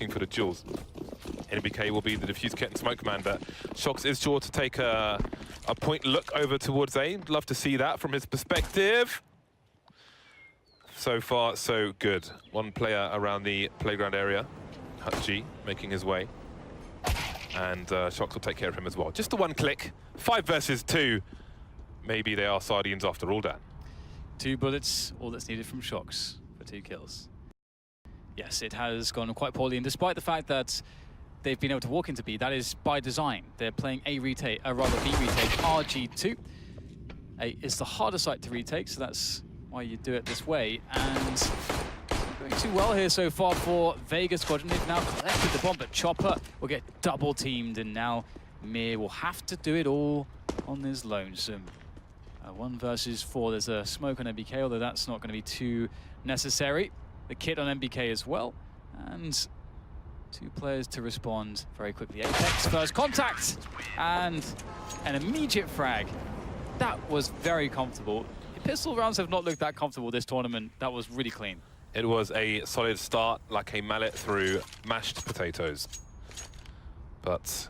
looking for the jewels. NBK will be the defuse kit and smoke man, but shox is sure to take a point look over towards A. Love to see that from his perspective. So far, so good. One player around the playground area, hutji, making his way. And shox will take care of him as well. Just the one click, 5 versus 2. Maybe they are sardines after all, Dan. 2 bullets, all that's needed from shox for 2 kills. Yes, it has gone quite poorly, and despite the fact that they've been able to walk into B, that is by design. They're playing A retake, rather B retake, RG2. A is the harder site to retake, so that's why you do it this way. And going too well here so far for Vega Squadron. They've now collected the bomb, but Chopper will get double teamed, and now Mir will have to do it all on his lonesome. 1 versus 4. There's a smoke on MBK, although that's not going to be too necessary. The kit on MBK as well, and 2 players to respond very quickly. Apex, first contact, and an immediate frag. That was very comfortable. Pistol rounds have not looked that comfortable this tournament. That was really clean. It was a solid start, like a mallet through mashed potatoes. But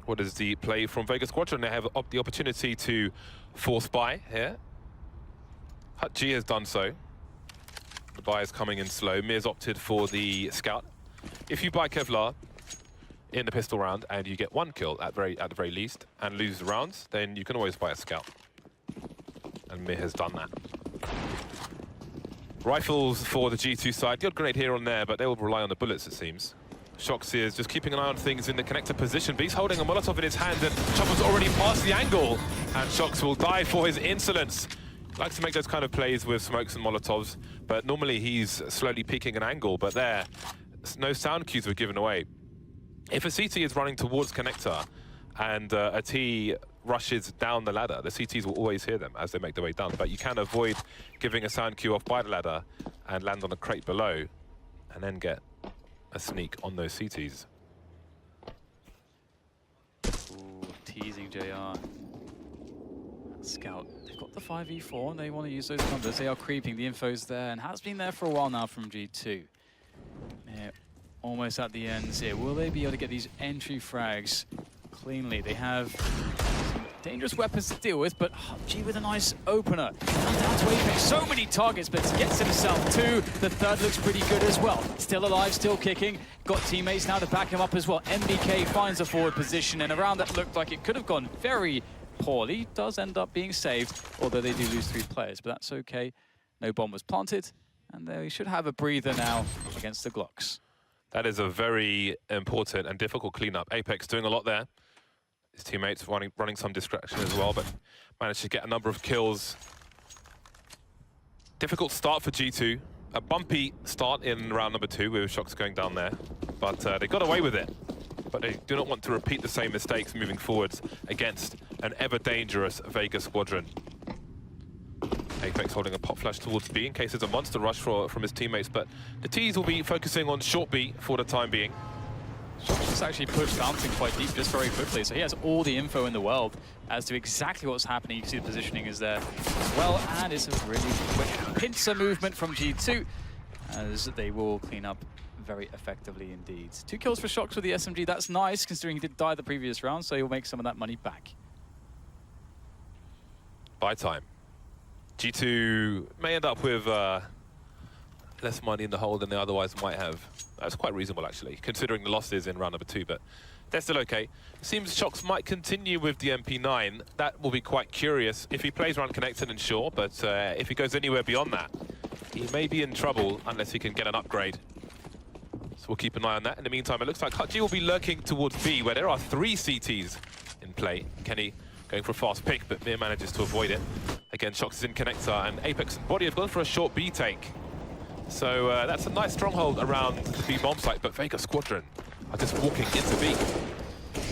what is the play from Vega Squadron? They have the opportunity to force buy here. hutji has done so. The buy is coming in slow. Mir's opted for the scout. If you buy Kevlar in the pistol round and you get 1 kill at the very least and lose the rounds, then you can always buy a scout. And Mir has done that. Rifles for the G2 side. The odd grenade here and there, but they will rely on the bullets, it seems. shox is just keeping an eye on things in the connector position, but he's holding a Molotov in his hand, and Chopper's already past the angle, and shox will die for his insolence. He likes to make those kind of plays with smokes and Molotovs, but normally he's slowly peeking an angle, but there, no sound cues were given away. If a CT is running towards connector and a T rushes down the ladder, the CTs will always hear them as they make their way down, but you can avoid giving a sound cue off by the ladder and land on a crate below and then get a sneak on those CTs. Ooh, teasing JR. Scout, they've got the 5v4 and they want to use those numbers. They are creeping, the info's there and has been there for a while now from G2. Yeah, almost at the ends here. Will they be able to get these entry frags cleanly? They have some dangerous weapons to deal with, but hutji with a nice opener. And down to Apex, so many targets, but gets himself 2. The third looks pretty good as well. Still alive, still kicking. Got teammates now to back him up as well. MBK finds a forward position, and a round that looked like it could have gone very poorly does end up being saved, although they do lose 3 players, but that's okay. No bomb was planted, and they should have a breather now against the Glocks. That is a very important and difficult cleanup. Apex doing a lot there. His teammates running some distraction as well, but managed to get a number of kills. Difficult start for G2. A bumpy start in round number 2 with shox going down there, but they got away with it. But they do not want to repeat the same mistakes moving forwards against an ever-dangerous Vega Squadron. Apex holding a pop flash towards B in case there's a monster rush from his teammates, but the T's will be focusing on short B for the time being. shox just actually pushed bouncing quite deep just very quickly, so he has all the info in the world as to exactly what's happening. You can see the positioning is there as well, and it's a really quick pincer movement from G2 as they will clean up very effectively indeed. 2 kills for shox with the SMG. That's nice considering he did die the previous round, so he'll make some of that money back. Buy time. G2 may end up with less money in the hole than they otherwise might have. That's quite reasonable, actually, considering the losses in round number 2, but they're still okay. It seems shox might continue with the MP9. That will be quite curious. If he plays around connected and sure, but if he goes anywhere beyond that, he may be in trouble unless he can get an upgrade. So we'll keep an eye on that. In the meantime, it looks like hutji will be lurking towards B, where there are 3 CTs in play. Kenny going for a fast pick, but Mir manages to avoid it. Again, shox is in connector, and Apex and bodyy have gone for a short B take. So that's a nice stronghold around the B bomb site, but Vega Squadron are just walking into B.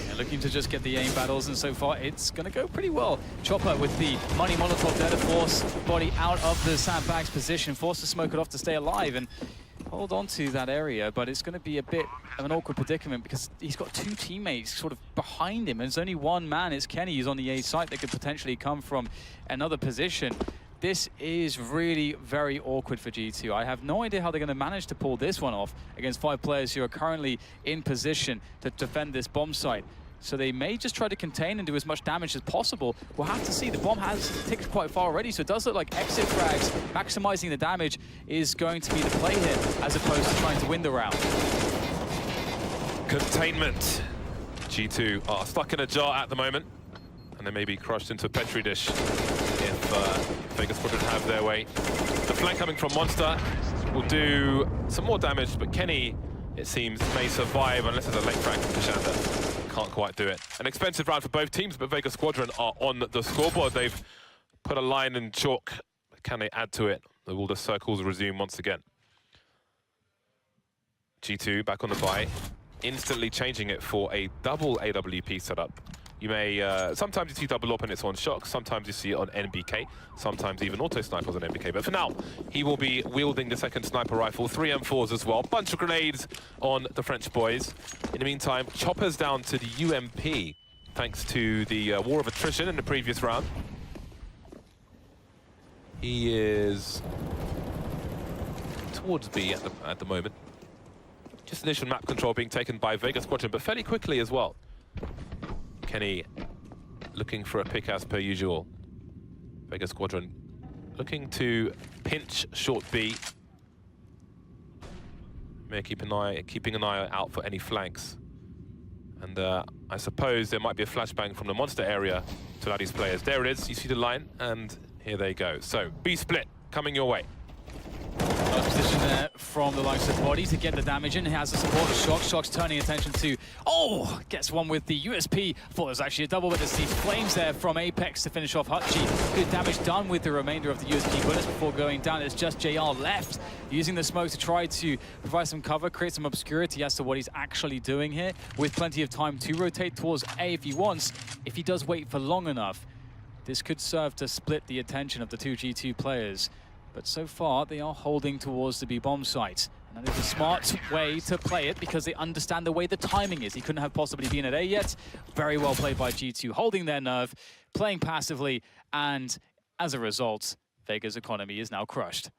Yeah, looking to just get the aim battles, and so far it's going to go pretty well. Chopper with the money Molotov there to force bodyy out of the sandbags position, forced to smoke it off to stay alive and hold on to that area, but it's going to be a bit of an awkward predicament because he's got 2 teammates sort of behind him, and there's only 1 man, it's Kenny, who's on the A site that could potentially come from another position. This is really very awkward for G2. I have no idea how they're going to manage to pull this one off against 5 players who are currently in position to defend this bomb site. So they may just try to contain and do as much damage as possible. We'll have to see. The bomb has ticked quite far already, so it does look like exit frags, maximizing the damage, is going to be the play here, as opposed to trying to win the round. Containment. G2 are stuck in a jar at the moment, and they may be crushed into a petri dish if Vega Squadron have their way. The flank coming from Monster will do some more damage, but Kenny, it seems, may survive unless there's a late frag from keshandr. Can't quite do it. An expensive round for both teams, but Vega Squadron are on the scoreboard. They've put a line in chalk. Can they add to it? Will the circles resume once again? G2 back on the buy, instantly changing it for a double AWP setup. You may, sometimes you see double up and it's on shox, sometimes you see it on NBK, sometimes even auto snipers on NBK. But for now, he will be wielding the second sniper rifle, 3 M4s as well, bunch of grenades on the French boys. In the meantime, choppers down to the UMP, thanks to the war of attrition in the previous round. He is towards B at the moment. Just initial map control being taken by Vega Squadron, but fairly quickly as well. Kenny looking for a pick as per usual. Vega Squadron looking to pinch short B. May keeping an eye out for any flanks. And I suppose there might be a flashbang from the Monster area to allow these players. There it is, you see the line, and here they go. So, B split coming your way. Position there from the likes of bodyy to get the damage in. He has the support of shox. Shox turning attention to, oh, gets one with the USP. Thought it was actually a double, but there's these flames there from Apex to finish off hutji. Good damage done with the remainder of the USP bullets before going down. It's just JR left, using the smoke to try to provide some cover, create some obscurity as to what he's actually doing here, with plenty of time to rotate towards A if he wants. If he does wait for long enough, this could serve to split the attention of the two G2 players. But so far, they are holding towards the B bomb site. And that is a smart way to play it because they understand the way the timing is. He couldn't have possibly been at A yet. Very well played by G2, holding their nerve, playing passively, and as a result, Vega's economy is now crushed.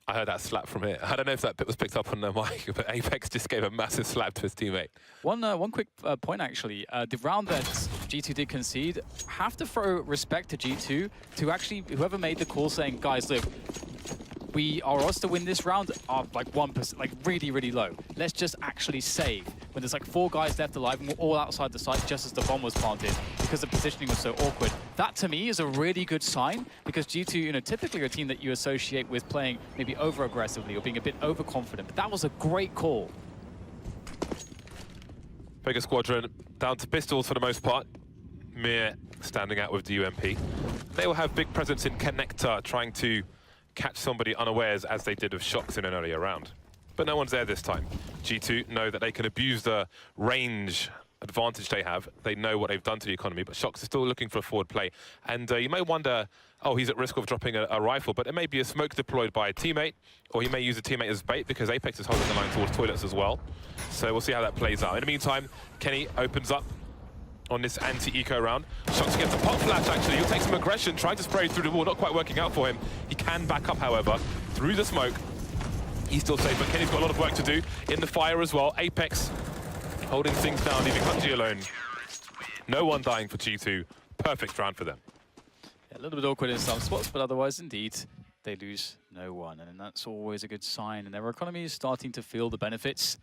I heard that slap from here. I don't know if that bit was picked up on the mic, but Apex just gave a massive slap to his teammate. One quick point, actually. The round that G2 did concede, have to throw respect to G2 to actually, whoever made the call saying, guys, look, our odds to win this round are like 1%, like really, really low. Let's just actually save. When there's like 4 guys left alive and we're all outside the site just as the bomb was planted because the positioning was so awkward. That to me is a really good sign because G2, you know, typically are a team that you associate with playing maybe over-aggressively or being a bit overconfident, but that was a great call. Vega Squadron down to pistols for the most part. Mir standing out with the UMP. They will have big presence in connector, trying to catch somebody unawares as they did with shox in an earlier round. But no one's there this time. G2 know that they can abuse the range advantage they have. They know what they've done to the economy, but shox is still looking for a forward play. And you may wonder, oh, he's at risk of dropping a rifle, but it may be a smoke deployed by a teammate, or he may use a teammate as bait because Apex is holding the line towards toilets as well. So we'll see how that plays out. In the meantime, Kenny opens up on this anti-eco round. shox gets a pop flash, actually. He'll take some aggression, trying to spray through the wall, not quite working out for him. He can back up, however, through the smoke. He's still safe, but Kenny's got a lot of work to do in the fire as well. Apex holding things down, leaving hutji alone. No one dying for G2. Perfect round for them. Yeah, a little bit awkward in some spots, but otherwise, indeed, they lose no one. And that's always a good sign. And their economy is starting to feel the benefits.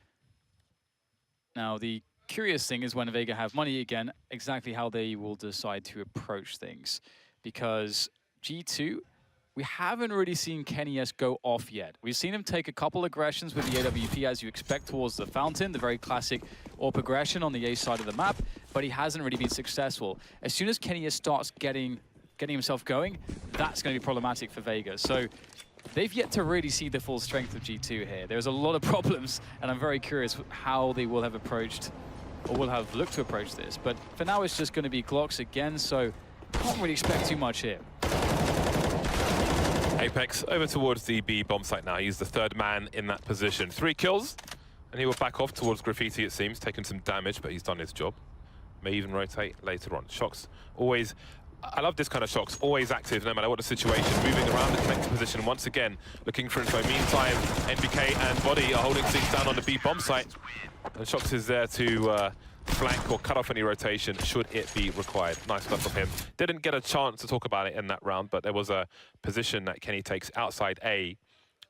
Now, the curious thing is when Vega have money again, exactly how they will decide to approach things. Because G2, we haven't really seen kennyS go off yet. We've seen him take a couple aggressions with the AWP as you expect towards the fountain, the very classic AWP aggression on the A side of the map, but he hasn't really been successful. As soon as kennyS starts getting himself going, that's going to be problematic for Vega. So they've yet to really see the full strength of G2 here. There's a lot of problems, and I'm very curious how they will have approached, or will have looked to approach this. But for now, it's just going to be Glocks again, so can't really expect too much here. Apex over towards the B bomb site now. He's the third man in that position. 3 kills, and he will back off towards Graffiti, it seems, taking some damage, but he's done his job. May even rotate later on. shox always I love this kind of shox, always active no matter what the situation, moving around the connected position once again, looking for info. Meantime, NBK and bodyy are holding things down on the B bomb site. And shox is there to flank or cut off any rotation should it be required. Nice stuff from him. Didn't get a chance to talk about it in that round, but there was a position that Kenny takes outside A,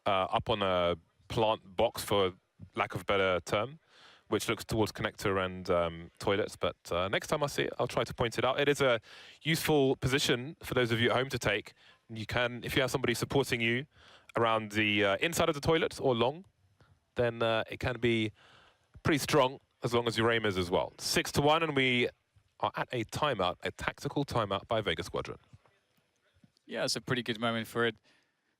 up on a plant box for lack of a better term, which looks towards connector and toilets. But next time I see it, I'll try to point it out. It is a useful position for those of you at home to take. You can, if you have somebody supporting you around the inside of the toilet or long, then it can be pretty strong as long as your aim is as well. 6-1, and we are at a timeout, a tactical timeout by Vega Squadron. Yeah, it's a pretty good moment for it.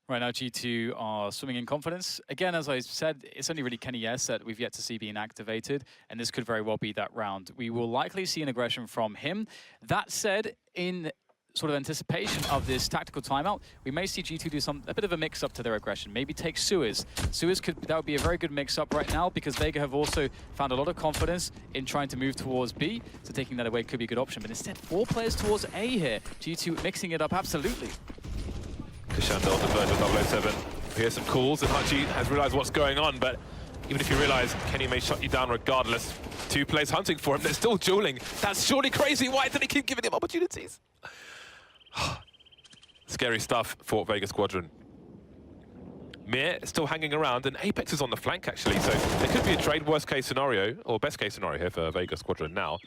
Right now, G2 are swimming in confidence. Again, as I said, it's only really kennyS that we've yet to see being activated, and this could very well be that round. We will likely see an aggression from him. That said, in sort of anticipation of this tactical timeout, we may see G2 do a bit of a mix-up to their aggression. Maybe take Suez. That would be a very good mix-up right now, because Vega have also found a lot of confidence in trying to move towards B, so taking that away could be a good option. But instead, 4 players towards A here. G2 mixing it up absolutely. Keshandr on the verge of 007. We hear some calls, and hutji has realized what's going on, but even if you realize Kenny may shut you down regardless, 2 players hunting for him, they're still dueling. That's surely crazy. Why do they keep giving him opportunities? Scary stuff for Vega Squadron. Mir still hanging around, and Apex is on the flank actually, so there could be a trade, worst case scenario, or best case scenario here for Vega Squadron now.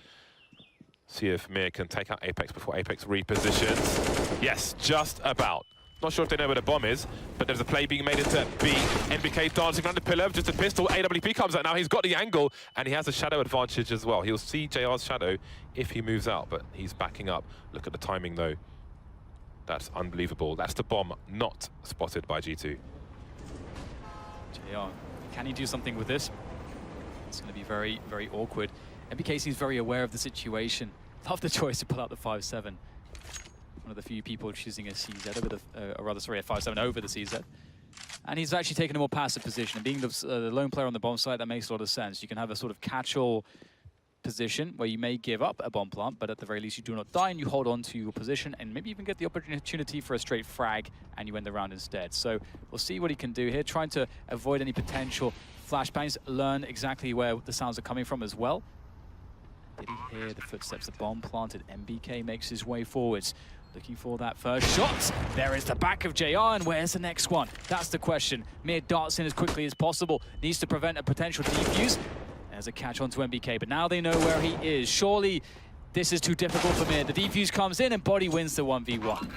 See if Mir can take out Apex before Apex repositions. Yes, just about. Not sure if they know where the bomb is, but there's a play being made into B. NBK dancing around the pillar, just a pistol. AWP comes out now, he's got the angle, and he has a shadow advantage as well. He'll see JR's shadow if he moves out, but he's backing up. Look at the timing though. That's unbelievable. That's the bomb not spotted by G2. JR, can he do something with this? It's going to be very, very awkward. NBK seems very aware of the situation. Love the choice to pull out the 5-7. One of the few people choosing a CZ over the, or rather, sorry, a 5-7 over the CZ. And he's actually taken a more passive position. And being the lone player on the bomb site, that makes a lot of sense. You can have a sort of catch-all position where you may give up a bomb plant, but at the very least you do not die and you hold on to your position and maybe even get the opportunity for a straight frag and you end the round instead. So we'll see what he can do here, trying to avoid any potential flashbangs, learn exactly where the sounds are coming from as well. Did he hear the footsteps? The bomb planted. NBK makes his way forwards, looking for that first shot. There is the back of JR, and where's the next one? That's the question. Mir darts in as quickly as possible, needs to prevent a potential defuse. There's a catch onto NBK, but now they know where he is. Surely this is too difficult for Mir. The defuse comes in and bodyy wins the 1v1.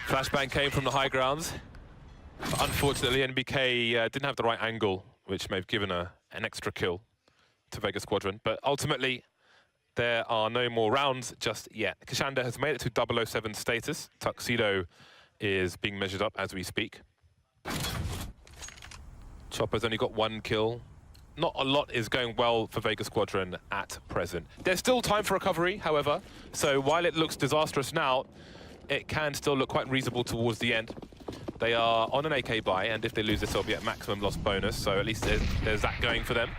Flashbang came from the high grounds. But unfortunately, NBK didn't have the right angle, which may have given an extra kill to Vega Squadron. But ultimately, there are no more rounds just yet. Keshandr has made it to 007 status. Tuxedo is being measured up as we speak. Chopper's only got 1 kill. Not a lot is going well for Vega Squadron at present. There's still time for recovery, however, so while it looks disastrous now, it can still look quite reasonable towards the end. They are on an AK buy, and if they lose this, they'll be at maximum loss bonus, so at least there's that going for them.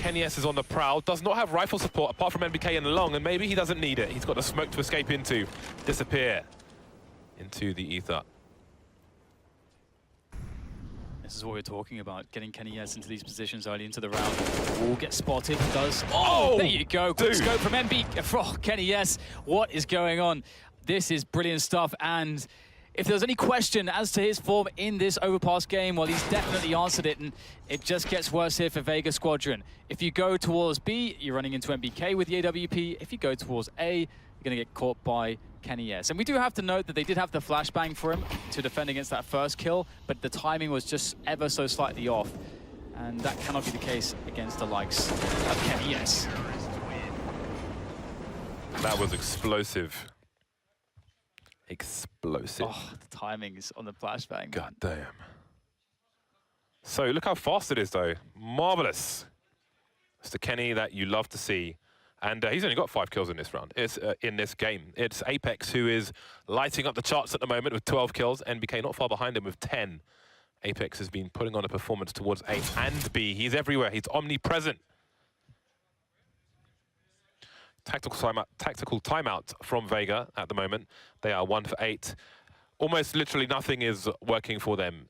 kennyS is on the prowl, does not have rifle support apart from NBK in the long, and maybe he doesn't need it. He's got the smoke to escape into, disappear into the ether. This is what we're talking about, getting kennyS into these positions early into the round. Will get spotted, does. Oh, there you go. Quick scope from kennyS. What is going on? This is brilliant stuff, and if there's any question as to his form in this Overpass game, well, he's definitely answered it, and it just gets worse here for Vega Squadron. If you go towards B, you're running into NBK with the AWP. If you go towards A, you're going to get caught by kennyS. And we do have to note that they did have the flashbang for him to defend against that first kill, but the timing was just ever so slightly off. And that cannot be the case against the likes of kennyS. That was explosive. Explosive. Oh, the timing is on the flashbang. God damn. So look how fast it is, though. Marvelous. It's the Kenny that you love to see. And he's only got 5 kills in this round. It's in this game. It's Apex who is lighting up the charts at the moment with 12 kills. NBK not far behind him with 10. Apex has been putting on a performance towards A and B. He's everywhere. He's omnipresent. Tactical timeout from Vega at the moment. They are 1 for 8. Almost literally nothing is working for them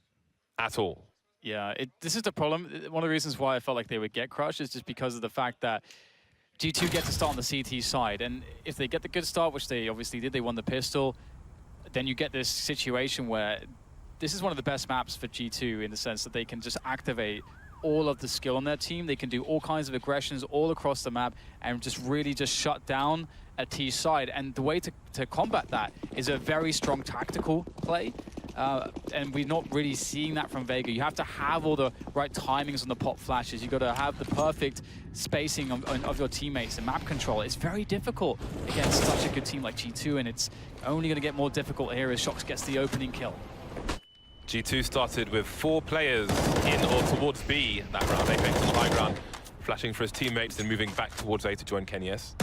at all. Yeah, this is the problem. One of the reasons why I felt like they would get crushed is just because of the fact that G2 get to start on the CT side. And if they get the good start, which they obviously did, they won the pistol, then you get this situation where this is one of the best maps for G2 in the sense that they can just activate all of the skill on their team. They can do all kinds of aggressions all across the map and just really just shut down a T side. And the way to combat that is a very strong tactical play. And we're not really seeing that from Vega. You have to have all the right timings on the pop flashes. You've got to have the perfect spacing of your teammates and map control. It's very difficult against such a good team like G2, and it's only going to get more difficult here as shox gets the opening kill. G2 started with 4 players in or towards B that round. Apex on the high ground, flashing for his teammates and moving back towards A to join kennyS.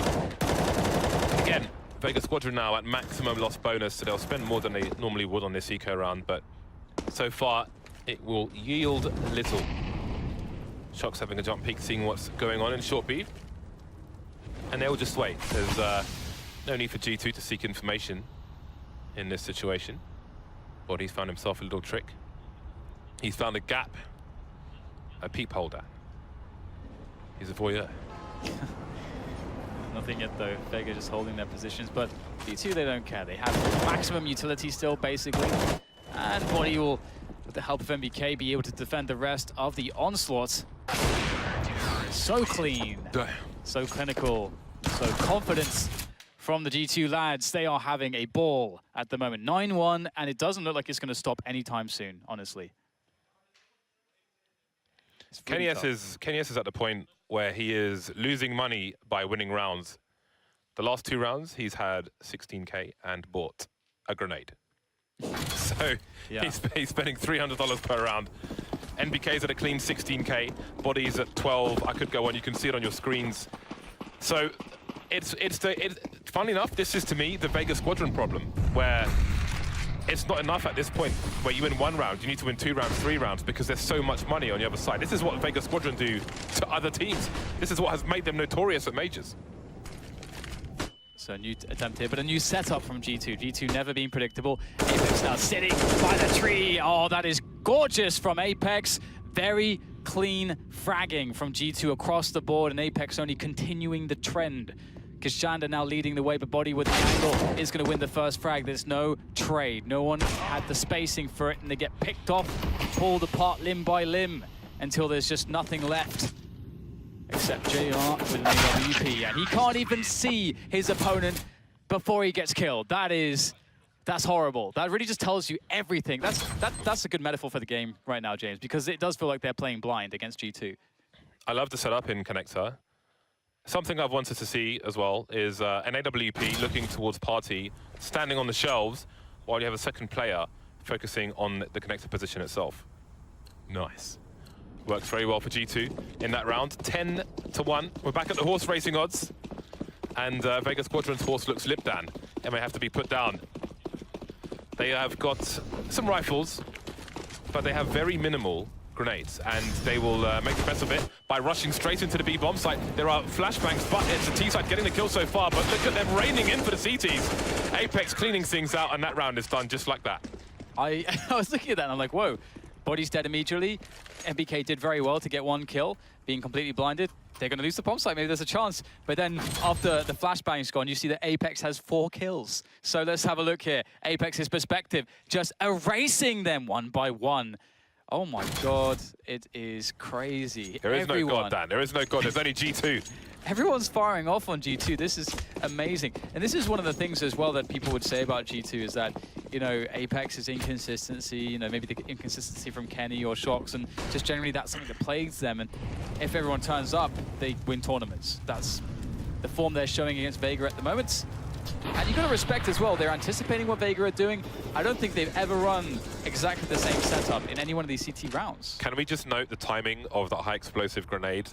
Again, Vega Squadron now at maximum loss bonus, so they'll spend more than they normally would on this eco round, but so far it will yield little. shox having a jump peek, seeing what's going on in short B. And they'll just wait. There's no need for G2 to seek information in this situation. body's found himself a little trick. He's found a gap, a peephole there. He's a voyeur. Nothing yet though. Vega just holding their positions, but G2 they don't care. They have maximum utility still basically, and bodyy will, with the help of MBK, be able to defend the rest of the onslaught. So clean, so clinical, so confidence from the G2 lads. They are having a ball at the moment. 9-1, and it doesn't look like it's going to stop anytime soon, honestly. Really kennyS is at the point where he is losing money by winning rounds. The last 2 rounds, he's had 16K and bought a grenade. So yeah. he's spending $300 per round. NBK's at a clean 16K, body's at 12. I could go on, you can see it on your screens. So funnily enough, this is to me the Vega Squadron problem, where it's not enough at this point where you win 1 round, you need to win 2 rounds, 3 rounds, because there's so much money on the other side. This is what Vega Squadron do to other teams. This is what has made them notorious at majors. So a new attempt here, but a new setup from G2. G2 never been predictable. Apex now sitting by the tree. Oh, that is gorgeous from Apex. Very clean fragging from G2 across the board, and Apex only continuing the trend. Keshandr now leading the way, but bodyy with the angle is going to win the first frag. There's no trade. No one had the spacing for it, and they get picked off, pulled apart limb by limb until there's just nothing left except JR with an AWP, and he can't even see his opponent before he gets killed. That's horrible. That really just tells you everything. That's a good metaphor for the game right now, James, because it does feel like they're playing blind against G2. I love the setup in Connector. Something I've wanted to see as well is an AWP looking towards party, standing on the shelves, while you have a second player focusing on the connector position itself. Nice. Works very well for G2 in that round. 10-1. We're back at the horse racing odds. And Vega Squadron's horse looks Lipdan. It may have to be put down. They have got some rifles, but they have very minimal grenades, and they will make the best of it by rushing straight into the B-bomb site. There are flashbangs, but it's the T side getting the kill so far, but look at them raining in for the CTs. Apex cleaning things out, and that round is done just like that. I was looking at that and I'm like, whoa, body's dead immediately. MBK did very well to get 1 kill, being completely blinded. They're going to lose the bomb site, maybe there's a chance. But then after the flashbang's gone, you see that Apex has 4 kills. So let's have a look here. Apex's perspective, just erasing them 1 by 1. Oh my God, it is crazy. There is no God, Dan. There is no God. There's only G2. Everyone's firing off on G2. This is amazing. And this is one of the things as well that people would say about G2 is that, you know, Apex's inconsistency, you know, maybe the inconsistency from Kenny or shox, and just generally that's something that plagues them. And if everyone turns up, they win tournaments. That's the form they're showing against Vega at the moment. And you've got to respect as well, they're anticipating what Vega are doing. I don't think they've ever run exactly the same setup in any one of these CT rounds. Can we just note the timing of that high explosive grenade?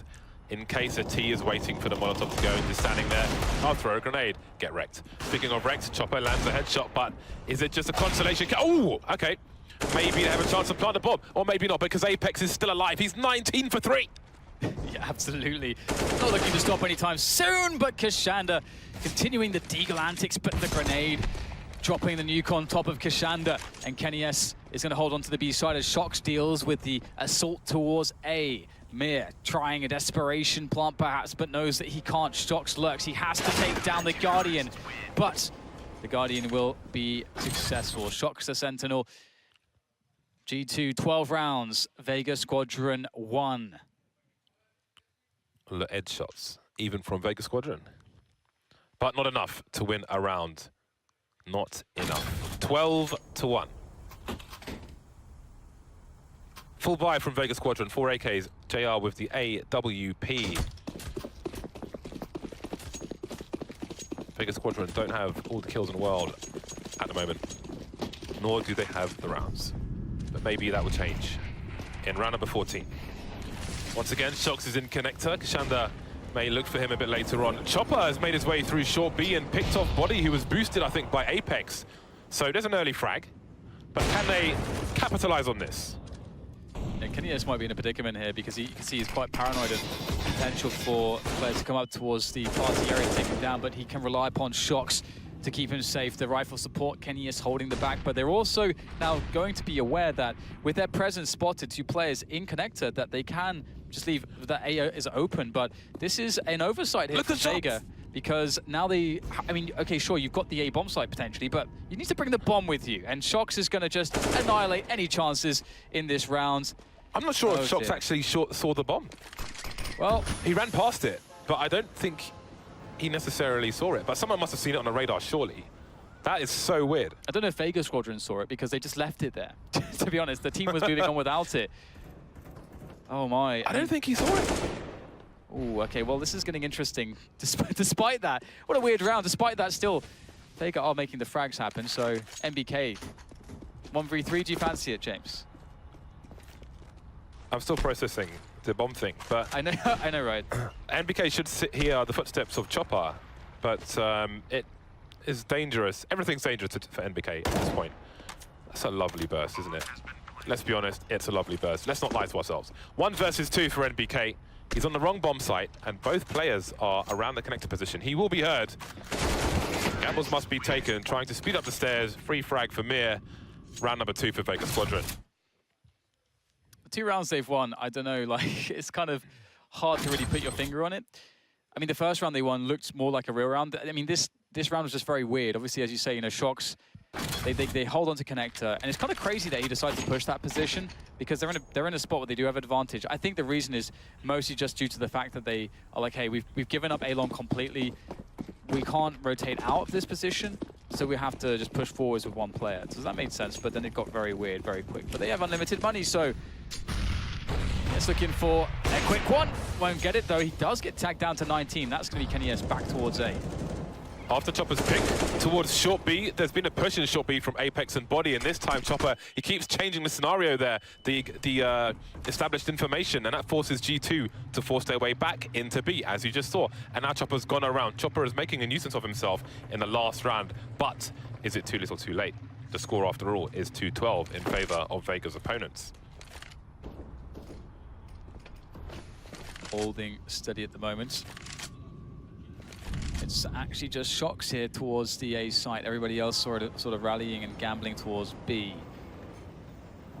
In case a T is waiting for the Molotov to go and just standing there, I'll throw a grenade, get wrecked. Speaking of wrecked, Chopper lands a headshot, but is it just a consolation? Oh, okay. Maybe they have a chance to plant a bomb, or maybe not, because Apex is still alive. He's 19 for 3. Yeah, absolutely. Not looking to stop anytime soon, but keshandr continuing the deagle antics, but the grenade dropping the nuke on top of keshandr, and kennyS is going to hold on to the B side as shox deals with the assault towards A. Mir trying a desperation plant perhaps, but knows that he can't. shox lurks. He has to take down the Guardian, but the Guardian will be successful. shox the Sentinel. G2, 12 rounds. Vega Squadron 1. The edge shots, even from Vega Squadron. But not enough to win a round. Not enough. 12-1. Full buy from Vega Squadron, 4 AKs. JR with the AWP. Vega Squadron don't have all the kills in the world at the moment, nor do they have the rounds. But maybe that will change in round number 14. Once again, shox is in connector. keshandr may look for him a bit later on. Chopper has made his way through short B and picked off bodyy, who was boosted, I think, by Apex. So there's an early frag. But can they capitalize on this? Yeah, kennyS might be in a predicament here because you can see he's quite paranoid of potential for players to come up towards the party area and take him down, but he can rely upon shox to keep him safe. The rifle support, kennyS holding the back, but they're also now going to be aware that with their presence spotted, 2 players in connector, that they can just leave that A is open. But this is an oversight here for Vega, because now they, I mean, okay, sure, you've got the A bomb site potentially, but you need to bring the bomb with you, and shox is going to just annihilate any chances in this round. I'm not sure if shox actually saw the bomb. Well, he ran past it, but I don't think he necessarily saw it. But someone must have seen it on the radar, surely. That is so weird. I don't know if Vega Squadron saw it because they just left it there. To be honest, the team was moving on without it. Oh my. I don't think he saw it. Oh, okay, well, this is getting interesting. Despite that, what a weird round. Despite that, still, Vega are making the frags happen. So, NBK, 1v3, do you fancy it, James? I'm still processing the bomb thing, but I know, I know, right? NBK should hear the footsteps of Chopper, but it is dangerous. Everything's dangerous for NBK at this point. That's a lovely burst, isn't it? Let's be honest, it's a lovely burst. Let's not lie to ourselves. 1 versus 2 for NBK. He's on the wrong bomb site, and both players are around the connector position. He will be heard. Gambles must be taken, trying to speed up the stairs. Free frag for Mir. Round number 2 for Vega Squadron. The 2 rounds they've won, I don't know, like, it's kind of hard to really put your finger on it. I mean, the first round they won looked more like a real round. I mean, this round was just very weird. Obviously, as you say, you know, shox, they hold on to connector, and it's kind of crazy that he decided to push that position because they're in a spot where they do have advantage. I think the reason is mostly just due to the fact that they are like, hey, we've given up A-long completely. We can't rotate out of this position, so we have to just push forwards with 1 player. So that made sense, but then it got very weird very quick. But they have unlimited money, so it's looking for a quick one. Won't get it, though. He does get tagged down to 19. That's going to be kennyS back towards A. After Chopper's pick towards short B, there's been a push in short B from Apex and bodyy, and this time Chopper, he keeps changing the scenario there, the established information, and that forces G2 to force their way back into B, as you just saw. And now Chopper's gone around. Chopper is making a nuisance of himself in the last round, but is it too little too late? The score, after all, is 2-12 in favor of Vega's opponents. Holding steady at the moment. It's actually just shox here towards the A site. Everybody else sort of rallying and gambling towards B.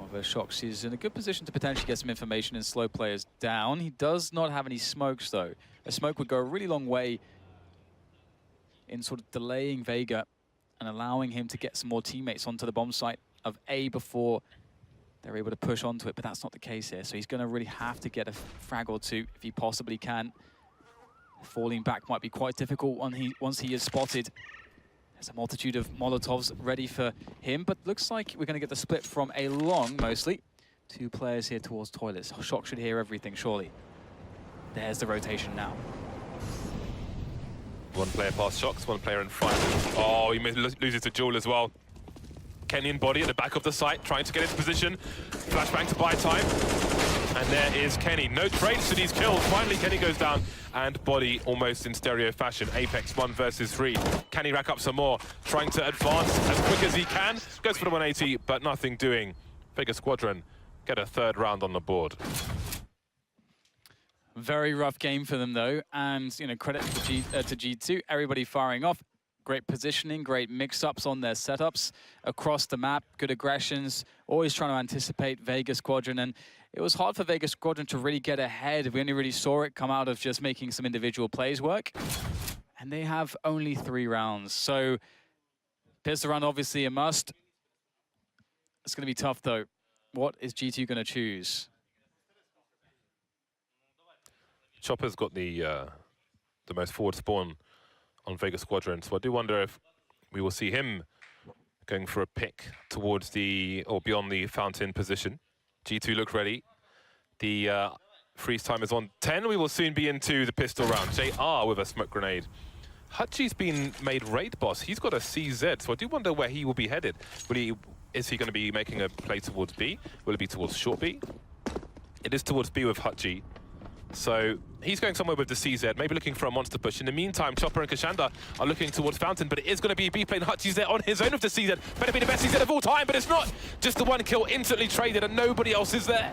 Although shox is in a good position to potentially get some information and slow players down. He does not have any smokes, though. A smoke would go a really long way in sort of delaying Vega and allowing him to get some more teammates onto the bomb site of A before they're able to push onto it, but that's not the case here. So he's going to really have to get a frag or 2 if he possibly can. Falling back might be quite difficult once he is spotted. There's a multitude of Molotovs ready for him, but looks like we're going to get the split from A long, mostly. 2 players here towards toilets. shox should hear everything, surely. There's the rotation now. 1 player past shox, 1 player in front. Oh, he loses to Jewel as well. Kenny and bodyy at the back of the site, trying to get into position. Flashbang to buy time. And there is Kenny. No trades to these kills. Finally, Kenny goes down, and bodyy almost in stereo fashion. Apex 1 versus 3. Can he rack up some more? Trying to advance as quick as he can. Goes for the 180, but nothing doing. Vega Squadron get a 3rd round on the board. Very rough game for them though, and you know, credit to G2, everybody firing off. Great positioning, great mix-ups on their setups across the map, good aggressions, always trying to anticipate Vega Squadron, and it was hard for Vega Squadron to really get ahead. We only really saw it come out of just making some individual plays work, and they have only 3 rounds, so pistol round obviously a must. It's going to be tough though. What is G2 going to choose? Chopper's got the most forward spawn on Vega Squadron, so I do wonder if we will see him going for a pick towards the, or beyond the fountain position. G2 look ready. The freeze time is on 10. We will soon be into the pistol round. JR with a smoke grenade. Hutji's been made raid boss. He's got a CZ, so I do wonder where he will be headed. Is he going to be making a play towards B? Will it be towards short B? It is towards B with Hutji. So he's going somewhere with the CZ, maybe looking for a monster push. In the meantime, Chopper and keshandr are looking towards Fountain, but it is going to be B plane. Hutji's there on his own with the CZ. Better be the best CZ of all time, but it's not. Just the one kill instantly traded and nobody else is there.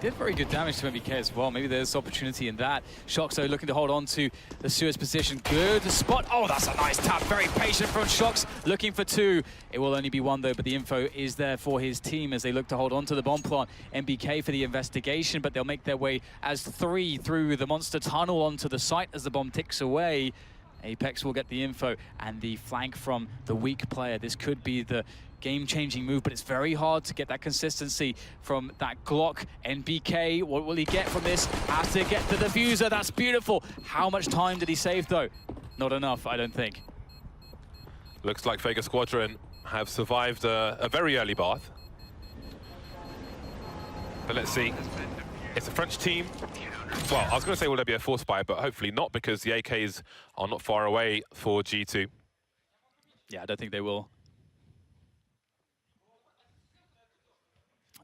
Did very good damage to MBK as well. Maybe there's opportunity in that. shox though looking to hold on to the Suez position. Good spot. Oh, that's a nice tap. Very patient from shox. Looking for 2. It will only be 1 though, but the info is there for his team as they look to hold on to the bomb plant. MBK for the investigation, but they'll make their way as 3 through the monster tunnel onto the site as the bomb ticks away. Apex will get the info and the flank from the weak player. This could be the game-changing move, but it's very hard to get that consistency from that Glock. NBK, what will he get from this? Has to get the diffuser, that's beautiful. How much time did he save though? Not enough, I don't think. Looks like Vega Squadron have survived a very early bath. But let's see. It's a French team. Well, I was going to say will there be a force buy, but hopefully not, because the AKs are not far away for G2. Yeah, I don't think they will.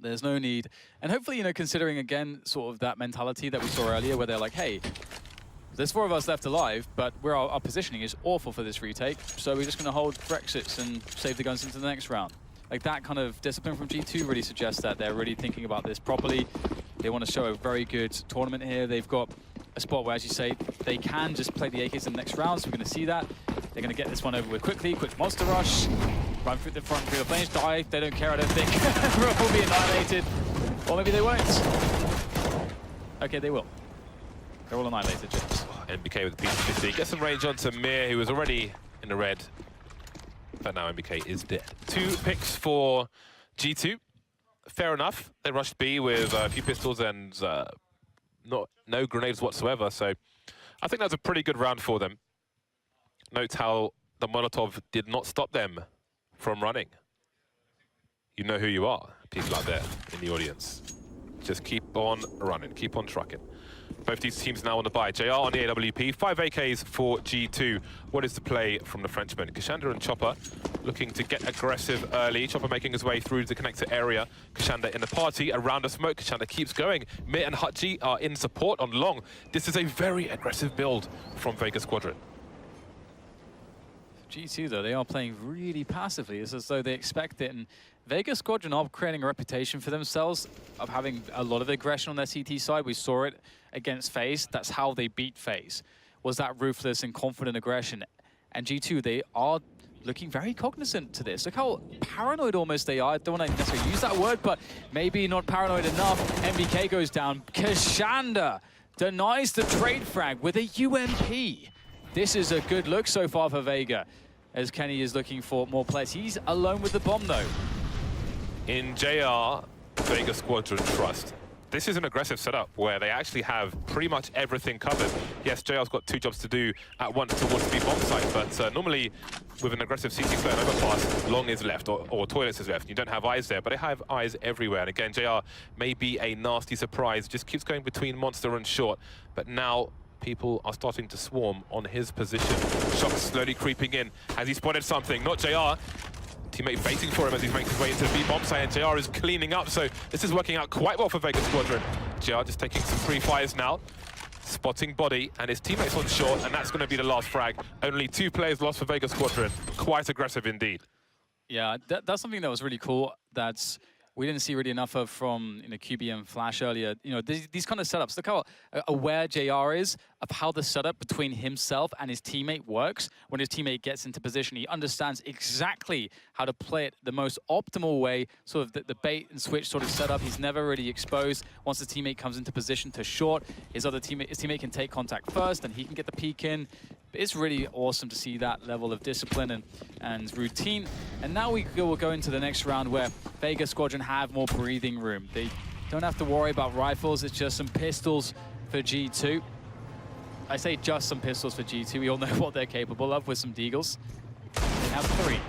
There's no need. And hopefully, you know, considering again sort of that mentality that we saw earlier where they're like, hey, there's 4 of us left alive, but our positioning is awful for this retake, so we're just going to hold Brexits and save the guns into the next round. Like that kind of discipline from G2 really suggests that they're really thinking about this properly. They want to show a very good tournament here. They've got a spot where, as you say, they can just play the AKs in the next round, so we're going to see that. They're going to get this one over with quickly. Quick monster rush. Run through the front, through the flames, die. They don't care, I don't think. Rook will be annihilated. Or maybe they won't. Okay, they will. They're all annihilated, James. MBK with the P50. Get some range onto Mir, who was already in the red. But now MBK is dead. 2 picks for G2. Fair enough. They rushed B with a few pistols and no grenades whatsoever. So I think that's a pretty good round for them. Note how the Molotov did not stop them from running. You know who you are, people out there in the audience. Just keep on running, keep on trucking. Both these teams now on the buy. JR on the AWP, 5 AKs for G2. What is the play from the Frenchmen? keshandr and Chopper looking to get aggressive early. Chopper making his way through the connector area. keshandr in the party, around the smoke. keshandr keeps going. Mir and hutji are in support on long. This is a very aggressive build from Vega Squadron. G2 though, they are playing really passively. It's as though they expect it, and Vega Squadron are creating a reputation for themselves of having a lot of aggression on their CT side. We saw it against FaZe. That's how they beat FaZe, was that ruthless and confident aggression. And G2, they are looking very cognizant to this. Look how paranoid almost they are. I don't want to necessarily use that word, but maybe not paranoid enough. MBK goes down. keshandr denies the trade frag with a UMP. This is a good look so far for Vega, as Kenny is looking for more players. He's alone with the bomb, though. In JR, Vega Squadron trust. This is an aggressive setup where they actually have pretty much everything covered. Yes, JR's got 2 jobs to do at once towards the bomb site, but normally with an aggressive CT player and overpass, long is left, or toilets is left. You don't have eyes there, but they have eyes everywhere. And again, JR may be a nasty surprise, just keeps going between monster and short, but now people are starting to swarm on his position. shox slowly creeping in. Has he spotted something? Not JR. Teammate waiting for him as he's making his way into the B bomb site, and JR is cleaning up, so this is working out quite well for Vega Squadron. JR just taking some free fires now, spotting bodyy, and his teammates on short, and that's going to be the last frag. Only 2 players lost for Vega Squadron. Quite aggressive indeed. Yeah, that's something that was really cool. That's we didn't see really enough of from QB and Flash earlier. These kind of setups. Look how aware JR is of how the setup between himself and his teammate works. When his teammate gets into position, he understands exactly how to play it the most optimal way, sort of the bait and switch sort of setup. He's never really exposed. Once the teammate comes into position to short, his teammate can take contact first, and he can get the peek in. It's really awesome to see that level of discipline and routine. And now we'll go into the next round where Vega Squadron have more breathing room. They don't have to worry about rifles. It's just some pistols for G2. I say just some pistols for G2. We all know what they're capable of with some deagles. They have 3.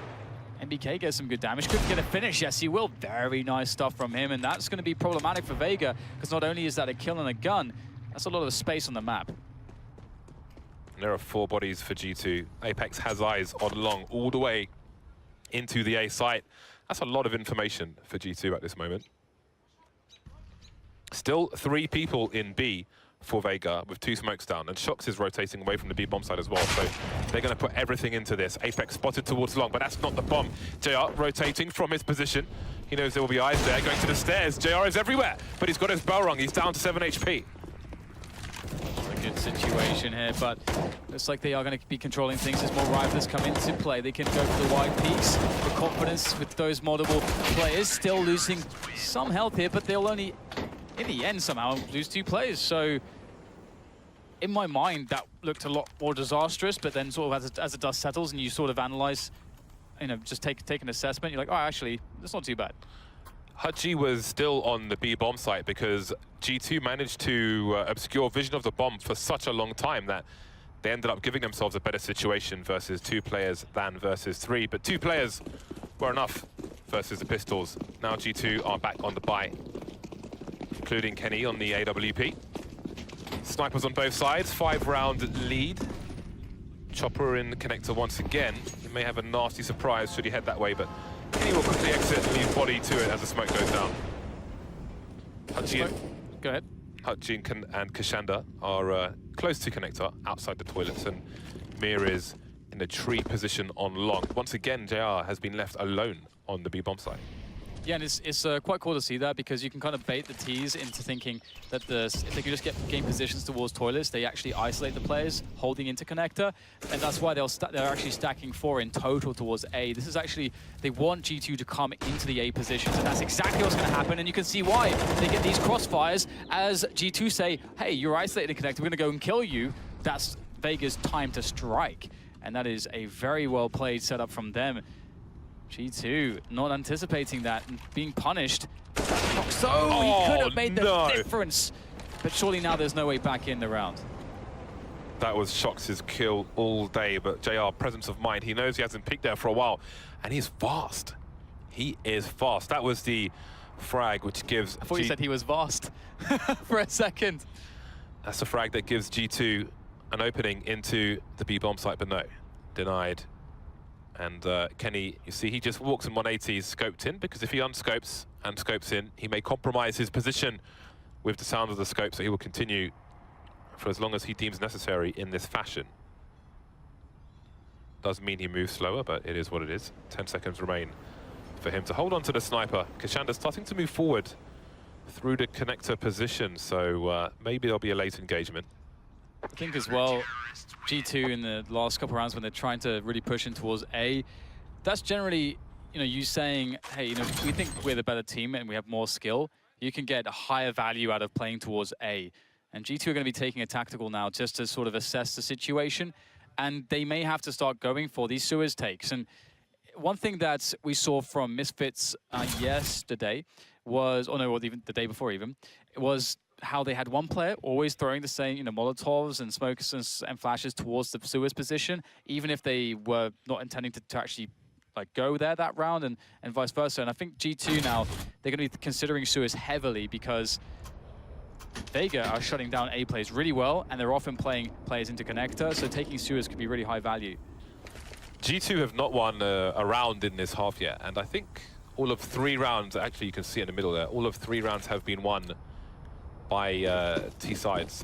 MBK gets some good damage. Could get a finish. Yes, he will. Very nice stuff from him. And that's going to be problematic for Vega, because not only is that a kill and a gun, that's a lot of space on the map. There are 4 bodies for G2. Apex has eyes on long all the way into the A site. That's a lot of information for G2 at this moment. Still 3 people in B for Vega with 2 smokes down, and shox is rotating away from the B bomb side as well, so they're going to put everything into this. Apex spotted towards long, but that's not the bomb. JR rotating from his position. He knows there will be eyes there, going to the stairs. JR is everywhere, but he's got his bell rung. He's down to 7 HP. Good situation here, but looks like they are going to be controlling things as more rifles come into play. They can go for the wide peaks. The confidence with those multiple players, still losing some health here, but they'll only, in the end, somehow lose 2 players. So, in my mind, that looked a lot more disastrous, but then sort of as the dust settles and you sort of analyze, just take an assessment, you're like, oh, actually, that's not too bad. Hutji was still on the B bomb site because G2 managed to obscure vision of the bomb for such a long time that they ended up giving themselves a better situation versus 2 players than versus 3. But 2 players were enough versus the pistols. Now G2 are back on the buy, including Kenny on the AWP. Snipers on both sides, 5-round lead. Chopper in the connector once again. He may have a nasty surprise should he head that way, but Kenny will quickly exit and leave body to it as the smoke goes down. Go ahead. Hutji and keshandr are close to connector, outside the toilets, and Mir is in the tree position on long. Once again, JR has been left alone on the B bomb site. Yeah, and it's quite cool to see that, because you can kind of bait the T's into thinking that if they can just gain positions towards toilets, they actually isolate the players holding into connector, and that's why they're actually stacking 4 in total towards A. This is actually, they want G2 to come into the A positions, and that's exactly what's going to happen, and you can see why they get these crossfires as G2 say, hey, you're isolated in connector, we're going to go and kill you. That's Vega's time to strike, and that is a very well played setup from them. G2 not anticipating that and being punished. So he could have made the difference, but surely now there's no way back in the round. That was shox's kill all day, but JR, presence of mind, he knows he hasn't picked there for a while, and he's fast. He is fast. That was the frag which gives... I thought you said he was vast for a second. That's the frag that gives G2 an opening into the B bomb site, but no, denied. And Kenny, you see, he just walks in 180, scoped in, because if he unscopes and scopes in, he may compromise his position with the sound of the scope, so he will continue for as long as he deems necessary in this fashion. Does mean he moves slower, but it is what it is. 10 seconds remain for him to hold on to the sniper. keshandr starting to move forward through the connector position, so maybe there'll be a late engagement. I think as well, G2 in the last couple of rounds when they're trying to really push in towards A, that's generally, you saying, hey, we think we're the better team and we have more skill. You can get a higher value out of playing towards A. And G2 are going to be taking a tactical now just to sort of assess the situation. And they may have to start going for these sewers takes. And one thing that we saw from Misfits yesterday was, or no, even the day before even, was how they had one player always throwing the same, Molotovs and smokes and flashes towards the sewers position, even if they were not intending to actually go there that round, and vice versa. And I think G2 now, they're going to be considering sewers heavily because Vega are shutting down A plays really well, and they're often playing players into connector, so taking sewers could be really high value. G2 have not won a round in this half yet, and I think all of 3 rounds, actually you can see in the middle there, all of 3 rounds have been won by T sides.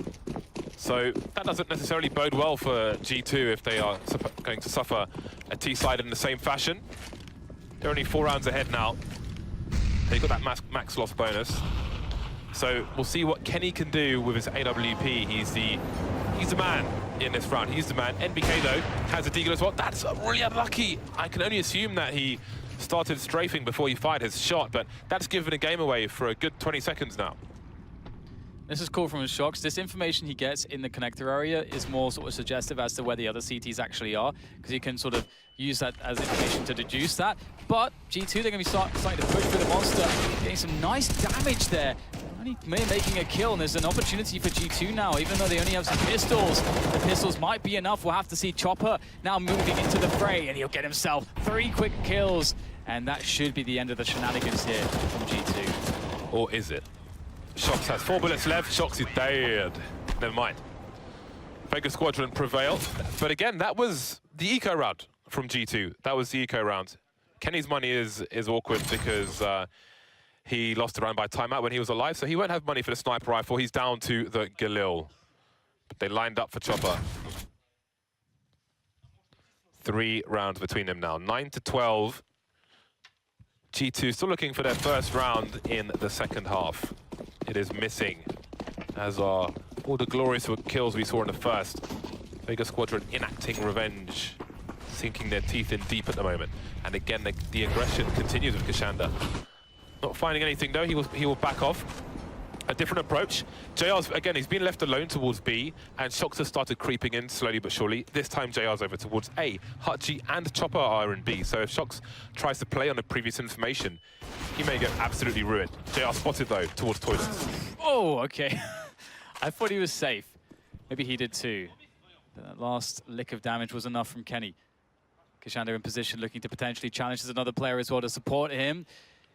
So that doesn't necessarily bode well for G2 if they are going to suffer a T side in the same fashion. They're only 4 rounds ahead now. They got that max loss bonus. So we'll see what Kenny can do with his AWP. He's the man in this round. He's the man. NBK, though, has a deagle as well. That's really unlucky. I can only assume that he started strafing before he fired his shot, but that's given a game away for a good 20 seconds now. This is cool from shox. This information he gets in the connector area is more sort of suggestive as to where the other CTs actually are, because he can sort of use that as information to deduce that. But G2, they're going to be starting to push through the monster, getting some nice damage there. Only making a kill, and there's an opportunity for G2 now, even though they only have some pistols. The pistols might be enough. We'll have to see Chopper now moving into the fray, and he'll get himself 3 quick kills. And that should be the end of the shenanigans here from G2. Or is it? shox has 4 bullets left. shox is dead. Never mind. Vega Squadron prevailed. But again, that was the eco round from G2. That was the eco round. Kenny's money is awkward because he lost the round by timeout when he was alive, so he won't have money for the sniper rifle. He's down to the Galil. But they lined up for Chopper. 3 rounds between them now. 9-12. G2 still looking for their first round in the second half. It is missing, as are all the glorious kills we saw in the first. Vega Squadron enacting revenge, sinking their teeth in deep at the moment. And again, the aggression continues with keshandr. Not finding anything though, he will back off. A different approach. JR's, again, he's been left alone towards B, and shox has started creeping in slowly but surely. This time JR's over towards A. hutji and Chopper are in B, so if shox tries to play on the previous information, he may get absolutely ruined. JR spotted though, towards toilets. Oh, okay. I thought he was safe. Maybe he did too. That last lick of damage was enough from Kenny. keshandr in position, looking to potentially challenge another player as well to support him.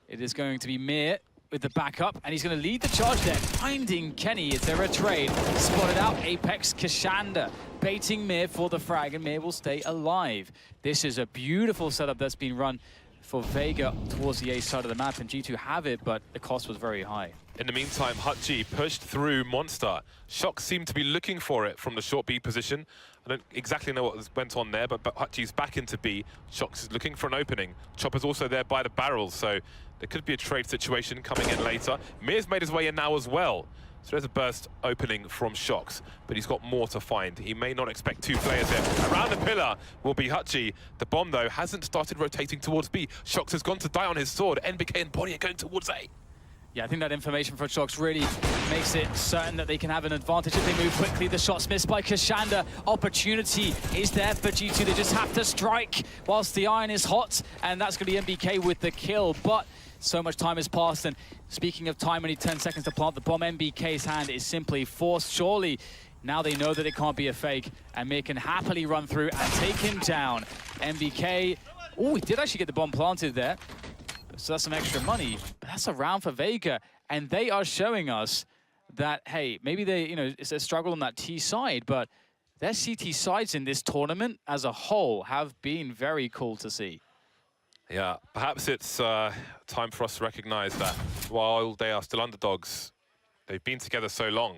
It is going to be Mir with the backup, and he's going to lead the charge there, finding Kenny. Is there a trade? Spotted out Apex keshandr, baiting Mir for the frag, and Mir will stay alive. This is a beautiful setup that's been run for Vega towards the A side of the map, and G2 have it, but the cost was very high. In the meantime, hutji pushed through Monster. shox seemed to be looking for it from the short B position. I don't exactly know what went on there, but hutji's back into B. shox is looking for an opening. Chopper's also there by the barrels, so there could be a trade situation coming in later. Mir's made his way in now as well. So there's a burst opening from shox, but he's got more to find. He may not expect 2 players there. Around the pillar will be hutji. The bomb, though, hasn't started rotating towards B. shox has gone to die on his sword. NBK and bodyy are going towards A. Yeah, I think that information from shox really makes it certain that they can have an advantage if they move quickly. The shot's missed by keshandr. Opportunity is there for G2. They just have to strike whilst the iron is hot, and that's going to be NBK with the kill. But so much time has passed, and speaking of time, only 10 seconds to plant the bomb. NBK's hand is simply forced. Surely now they know that it can't be a fake, and Mir can happily run through and take him down. NBK, oh, he did actually get the bomb planted there. So that's some extra money, but that's a round for Vega, and they are showing us that, hey, maybe they, it's a struggle on that T side, but their CT sides in this tournament as a whole have been very cool to see. Yeah, perhaps it's time for us to recognize that while they are still underdogs, they've been together so long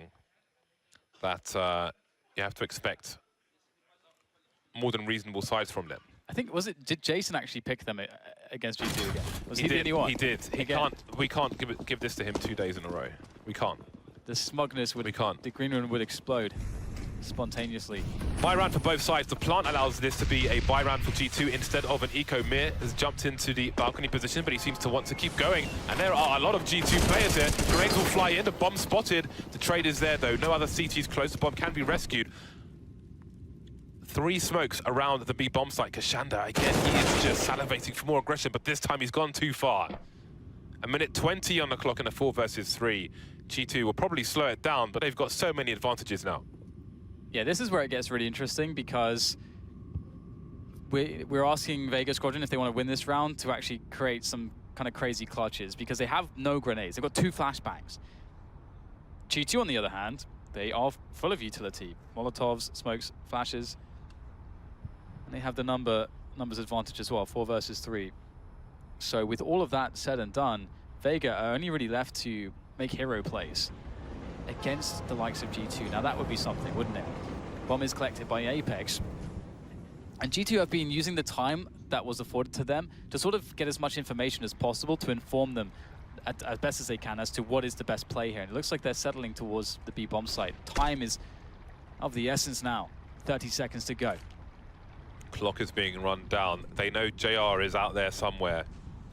that you have to expect more than reasonable sides from them. I think, did Jason actually pick them against G2 again? Was he the only one? He did. We can't give this to him 2 days in a row. We can't. The smugness would, we can't. The green room would explode spontaneously. Buy round for both sides. The plant allows this to be a buy round for G2 instead of an eco. Mir has jumped into the balcony position, but he seems to want to keep going. And there are a lot of G2 players here. Grenades will fly in. The bomb spotted. The trade is there, though. No other CTs close. The bomb can be rescued. 3 smokes around the B bomb site. keshandr, again, he is just salivating for more aggression, but this time he's gone too far. 1:20 on the clock in a 4 versus 3. G2 will probably slow it down, but they've got so many advantages now. Yeah, this is where it gets really interesting, because we're asking Vega Squadron if they want to win this round to actually create some kind of crazy clutches, because they have no grenades. They've got 2 flashbangs. G2, on the other hand, they are full of utility. Molotovs, smokes, flashes. And they have the numbers advantage as well, 4 versus 3. So with all of that said and done, Vega are only really left to make hero plays against the likes of G2. Now that would be something, wouldn't it? Bomb is collected by Apex. And G2 have been using the time that was afforded to them to sort of get as much information as possible to inform them as best as they can as to what is the best play here. And it looks like they're settling towards the B bomb site. Time is of the essence now. 30 seconds to go. Clock is being run down. They know JR is out there somewhere.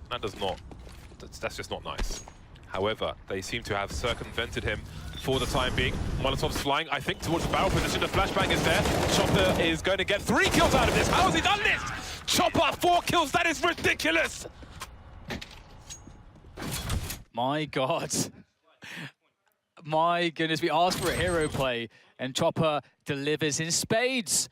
That's just not nice. However, they seem to have circumvented him for the time being. Molotov's flying, I think, towards the barrel position. The flashbang is there. Chopper is going to get 3 kills out of this. How has he done this? Chopper, 4 kills. That is ridiculous. My God. My goodness, we asked for a hero play, and Chopper delivers in spades.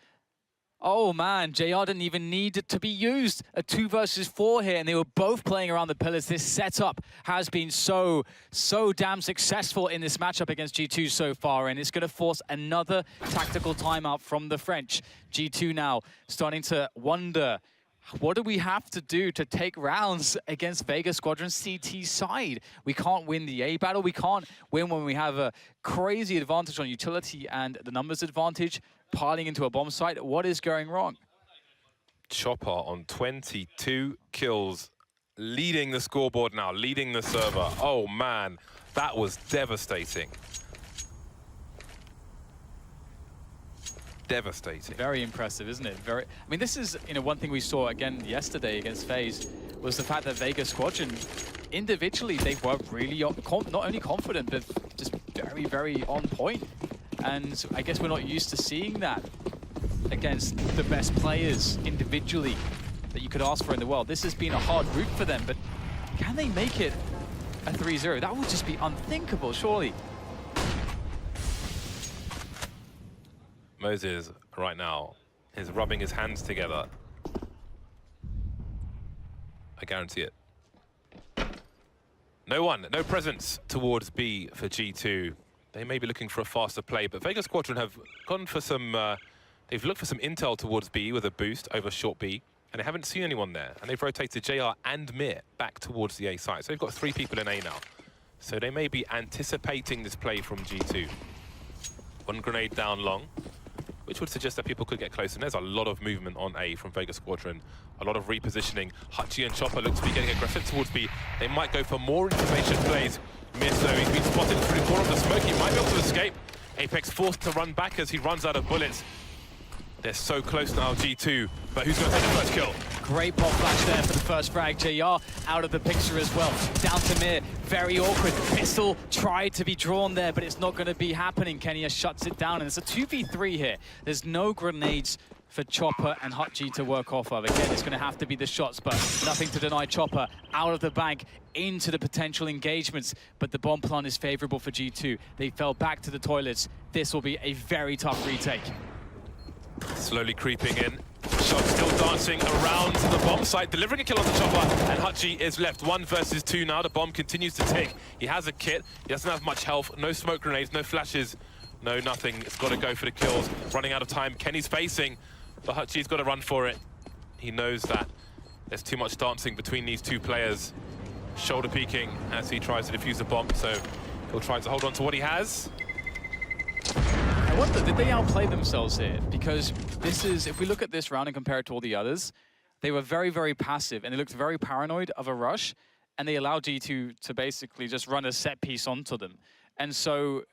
Oh man, JR didn't even need it to be used. A 2 versus 4 here, and they were both playing around the pillars. This setup has been so damn successful in this matchup against G2 so far, and it's going to force another tactical timeout from the French. G2 now starting to wonder, what do we have to do to take rounds against Vega Squadron CT side? We can't win the A battle. We can't win when we have a crazy advantage on utility and the numbers advantage, piling into a bomb site. What is going wrong? Chopper on 22 kills, leading the scoreboard now, leading the server. Oh man, that was devastating. Devastating. Very impressive, isn't it? I mean, this is, one thing we saw again yesterday against FaZe was the fact that Vega Squadron, individually, they were really not only confident, but just very, very on point. And I guess we're not used to seeing that against the best players individually that you could ask for in the world. This has been a hard route for them, but can they make it a 3-0? That would just be unthinkable, surely. Moses, right now, is rubbing his hands together. I guarantee it. No presence towards B for G2. They may be looking for a faster play, but Vega Squadron have gone for some, they've looked for some intel towards B with a boost over short B, and they haven't seen anyone there. And they've rotated JR and Mir back towards the A site. So they've got 3 people in A now. So they may be anticipating this play from G2. 1 grenade down long, which would suggest that people could get close. And there's a lot of movement on A from Vega Squadron. A lot of repositioning. Hutji and Chopper look to be getting aggressive towards B. They might go for more information plays. Miss, though, he's been spotted through more of the smoke. He might be able to escape. Apex forced to run back as he runs out of bullets. They're so close now, G2. But who's going to take the first kill? Great pop flash there for the first frag. JR out of the picture as well. Down to Mir, very awkward. Pistol tried to be drawn there, but it's not going to be happening. Kenya shuts it down, and it's a 2v3 here. There's no grenades for Chopper and hutji to work off of. Again, it's going to have to be the shots, but nothing to deny Chopper out of the bank into the potential engagements. But the bomb plan is favorable for G2. They fell back to the toilets. This will be a very tough retake. Slowly creeping in. Shox still dancing around the bomb site, delivering a kill on the Chopper, and hutji is left 1 versus 2 now. The bomb continues to tick. He has a kit. He doesn't have much health. No smoke grenades, no flashes, no nothing. It's got to go for the kills. Running out of time. Kenny's facing, but hutji's got to run for it. He knows that there's too much dancing between these 2 players. Shoulder peeking as he tries to defuse the bomb, so he'll try to hold on to what he has. I wonder, did they outplay themselves here? Because this is, if we look at this round and compare it to all the others, they were very, very passive, and they looked very paranoid of a rush, and they allowed G2 to basically just run a set piece onto them. And so,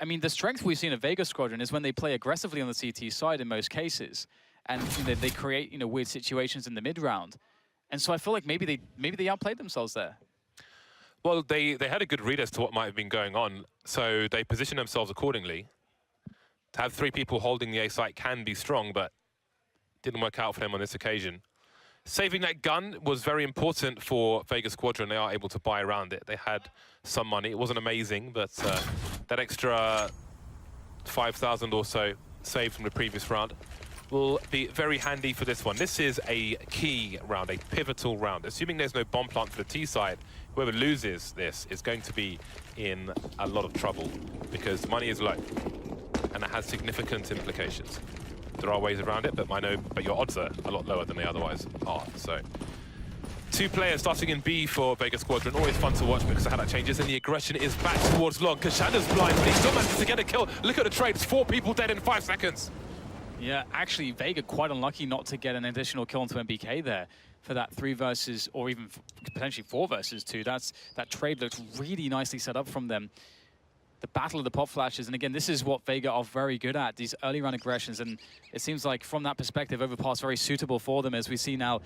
I mean, the strength we've seen of Vega Squadron is when they play aggressively on the CT side in most cases, and they create weird situations in the mid round. And so I feel like maybe they outplayed themselves there. Well, they had a good read as to what might have been going on, so they positioned themselves accordingly. To have 3 people holding the A site can be strong, but didn't work out for them on this occasion. Saving that gun was very important for Vega Squadron. They are able to buy around it. They had some money. It wasn't amazing, but that extra 5,000 or so saved from the previous round will be very handy for this one. This is a key round, a pivotal round. Assuming there's no bomb plant for the T side, whoever loses this is going to be in a lot of trouble because money is low. And that has significant implications. There are ways around it, but your odds are a lot lower than they otherwise are. So, 2 players starting in B for Vega Squadron. Always fun to watch because of how that changes. And the aggression is back towards long. Keshandr's blind, but he still manages to get a kill. Look at the trade. It's 4 people dead in 5 seconds. Yeah, actually, Vega quite unlucky not to get an additional kill onto MBK there. for that 3 versus, or even potentially 4 versus 2. That trade looks really nicely set up from them. The battle of the pop flashes, and again, this is what Vega are very good at, these early round aggressions, and it seems like from that perspective, Overpass very suitable for them, as we see now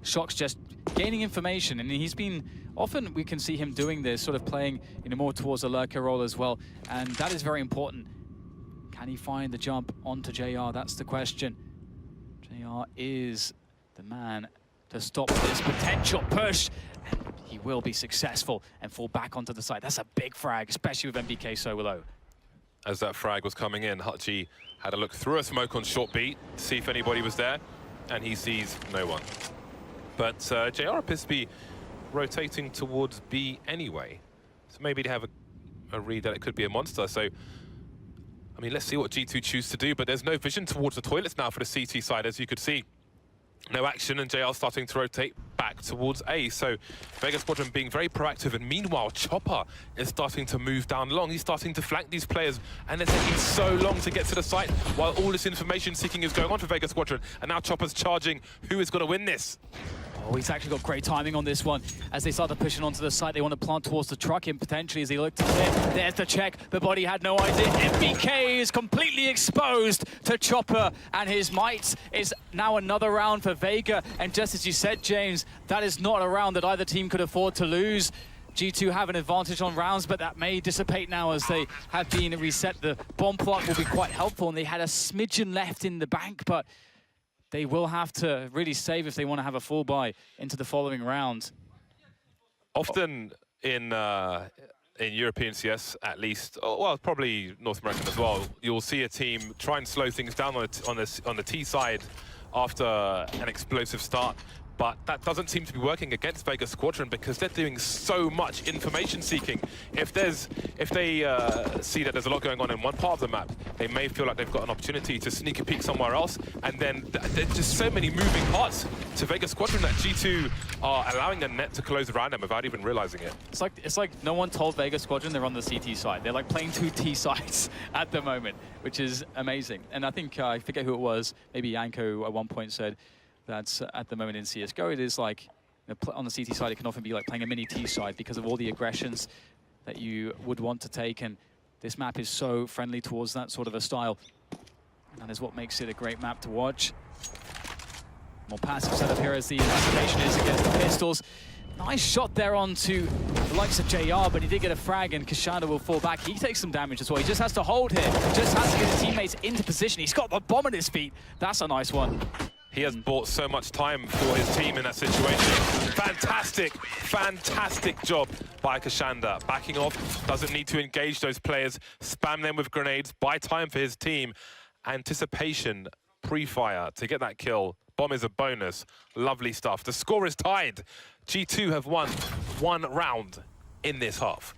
shox just gaining information, and he's been, often we can see him doing this, sort of playing more towards a lurker role as well, and that is very important. Can he find the jump onto JR? That's the question. JR is the man to stop this potential push. He will be successful and fall back onto the side. That's a big frag, especially with MBK so low. As that frag was coming in, hutji had a look through a smoke on short beat to see if anybody was there, and he sees no one. But JR appears to be rotating towards B anyway. So maybe they have a read that it could be a monster. So, I mean, let's see what G2 choose to do, but there's no vision towards the toilets now for the CT side, as you could see. No action, and JR starting to rotate back towards A. So Vega Squadron being very proactive, and meanwhile Chopper is starting to move down long. He's starting to flank these players, and it's taking so long to get to the site while all this information seeking is going on for Vega Squadron. And now Chopper's charging. Who is going to win this? Oh, he's actually got great timing on this one. As they start pushing onto the site, they want to plant towards the truck in potentially as they look to clear. There's the check, but bodyy had no idea. MBK is completely exposed to Chopper, and his might is now another round for Vega. And just as you said, James, that is not a round that either team could afford to lose. G2 have an advantage on rounds, but that may dissipate now as they have been reset. The bomb plot will be quite helpful, and they had a smidgen left in the bank, but they will have to really save if they want to have a full buy into the following round. Often in European CS, at least, well, probably North American as well, you'll see a team try and slow things down on the T side after an explosive start. But that doesn't seem to be working against Vega Squadron because they're doing so much information seeking. If they see that there's a lot going on in one part of the map, they may feel like they've got an opportunity to sneak a peek somewhere else. And then there's just so many moving parts to Vega Squadron that G2 are allowing the net to close around them without even realizing it. It's like no one told Vega Squadron they're on the CT side. They're like playing 2 T sides at the moment, which is amazing. And I think, I forget who it was, maybe Yanko at one point said, that's at the moment in CSGO, it is like, on the CT side, it can often be like playing a mini T side because of all the aggressions that you would want to take, and this map is so friendly towards that sort of a style. And that is what makes it a great map to watch. More passive setup here as the anticipation is against the pistols. Nice shot there onto the likes of JR, but he did get a frag, and keshandr will fall back. He takes some damage as well. He just has to hold here. Just has to get his teammates into position. He's got the bomb at his feet. That's a nice one. He has bought so much time for his team in that situation. Fantastic, fantastic job by keshandr. Backing off, doesn't need to engage those players, spam them with grenades, buy time for his team. Anticipation, pre-fire to get that kill. Bomb is a bonus. Lovely stuff. The score is tied. G2 have won 1 round in this half.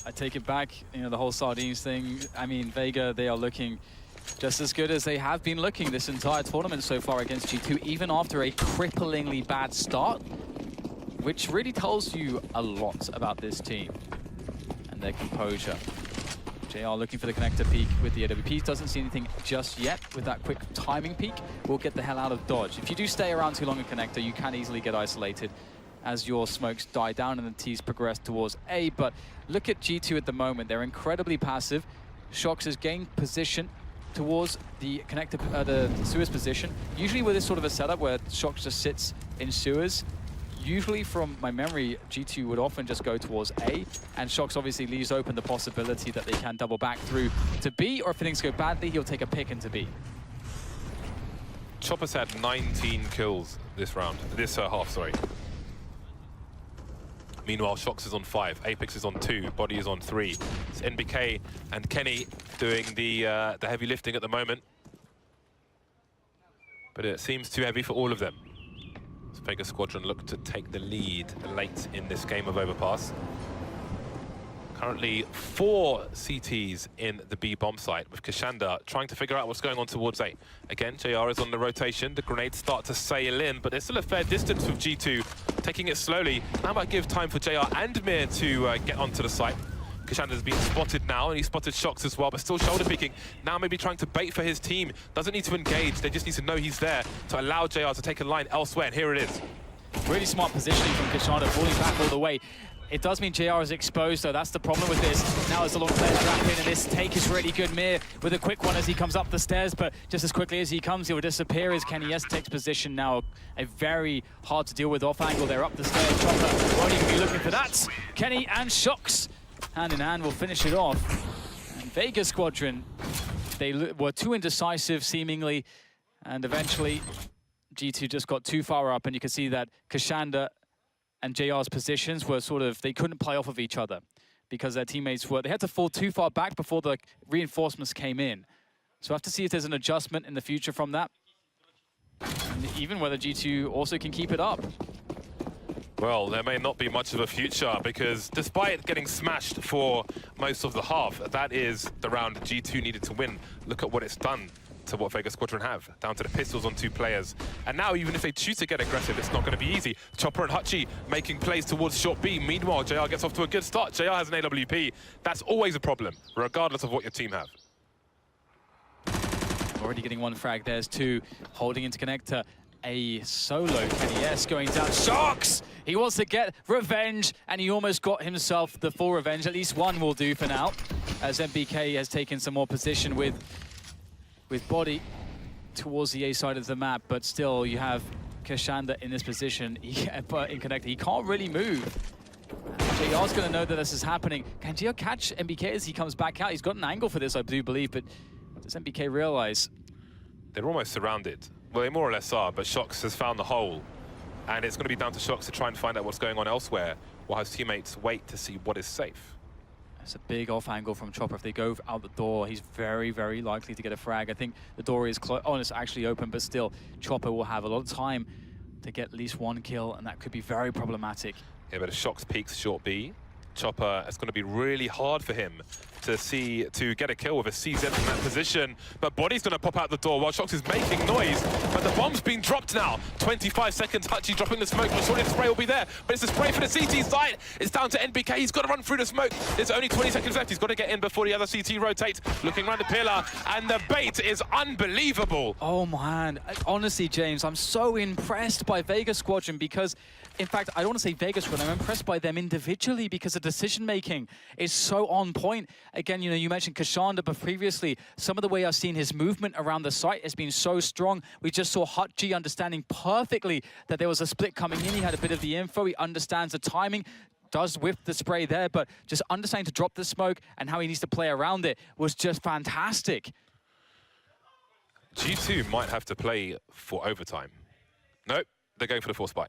I take it back, the whole sardines thing. I mean, Vega, they are looking just as good as they have been looking this entire tournament so far against G2, even after a cripplingly bad start, which really tells you a lot about this team and their composure. JR looking for the connector peek with the AWPs, doesn't see anything just yet with that quick timing peek. Will get the hell out of dodge. If you do stay around too long in connector, you can easily get isolated as your smokes die down and the T's progress towards A. But look at G2 at the moment. They're incredibly passive. shox has gained position towards the connector, the sewers position. Usually with this sort of a setup where shox just sits in sewers, usually from my memory, G2 would often just go towards A, and shox obviously leaves open the possibility that they can double back through to B, or if things go badly, he'll take a pick into B. Chopper's had 19 kills this round, this half, sorry. Meanwhile, shox is on 5, Apex is on 2, bodyy is on 3. It's NBK and Kenny doing the heavy lifting at the moment. But it seems too heavy for all of them. So Vega Squadron look to take the lead late in this game of Overpass. Currently 4 CTs in the B bomb site, with keshandr trying to figure out what's going on towards A. Again, JR is on the rotation. The grenades start to sail in, but there's still a fair distance with G2, taking it slowly. That might give time for JR and Mir to get onto the site. Keshandr's been spotted now, and he spotted shox as well, but still shoulder picking. Now maybe trying to bait for his team. Doesn't need to engage, they just need to know he's there to allow JR to take a line elsewhere, and here it is. Really smart positioning from keshandr, falling back all the way. It does mean JR is exposed, though. That's the problem with this. Now as the long players trap in, and this take is really good. Mir with a quick one as he comes up the stairs, but just as quickly as he comes, he will disappear as Kenny takes position now. A very hard to deal with off angle. They're up the stairs. Chopper won't even be looking for that. Kenny and shox, hand in hand, will finish it off. And Vega Squadron, they were too indecisive, seemingly, and eventually G2 just got too far up, and you can see that keshandr and JR's positions were sort of, they couldn't play off of each other because their teammates were, they had to fall too far back before the reinforcements came in. So I have to see if there's an adjustment in the future from that. And even whether G2 also can keep it up. Well, there may not be much of a future because despite getting smashed for most of the half, that is the round G2 needed to win. Look at what it's done to what Vega Squadron have, down to the pistols on 2 players. And now, even if they choose to get aggressive, it's not going to be easy. Chopper and hutji making plays towards short B. Meanwhile, JR gets off to a good start. JR has an AWP. That's always a problem, regardless of what your team have. Already getting one frag, there's 2. Holding into connector. A solo Kenny going down. shox! He wants to get revenge, and he almost got himself the full revenge. At least one will do for now, as MBK has taken some more position with bodyy towards the A side of the map, but still you have keshandr in this position, but in connector, he can't really move. JR's going to know that this is happening. Can JR catch MBK as he comes back out? He's got an angle for this, I do believe, but does MBK realize? They're almost surrounded. Well, they more or less are, but shox has found the hole, and it's going to be down to shox to try and find out what's going on elsewhere, while his teammates wait to see what is safe. It's a big off angle from Chopper. If they go out the door, he's very, very likely to get a frag. I think the door is closed. Oh, and it's actually open, but still, Chopper will have a lot of time to get at least 1 kill, and that could be very problematic. Yeah, but if shox peaks short B, Chopper, it's going to be really hard for him to get a kill with a CZ in that position. But body's going to pop out the door while shox is making noise. But the bomb's being dropped now. 25 seconds, hutji dropping the smoke. But surely the spray will be there. But it's a spray for the CT site. It's down to NBK. He's got to run through the smoke. There's only 20 seconds left. He's got to get in before the other CT rotates. Looking around the pillar, and the bait is unbelievable. Oh man, honestly, James, I'm so impressed by Vega Squadron because, in fact, I don't want to say Vega Squadron, I'm impressed by them individually because the decision-making is so on point. Again, you know, you mentioned keshandr, but previously, some of the way I've seen his movement around the site has been so strong. We just saw hutji understanding perfectly that there was a split coming in. He had a bit of the info. He understands the timing, does whiff the spray there, but just understanding to drop the smoke and how he needs to play around it was just fantastic. G2 might have to play for overtime. Nope, they're going for the force buy.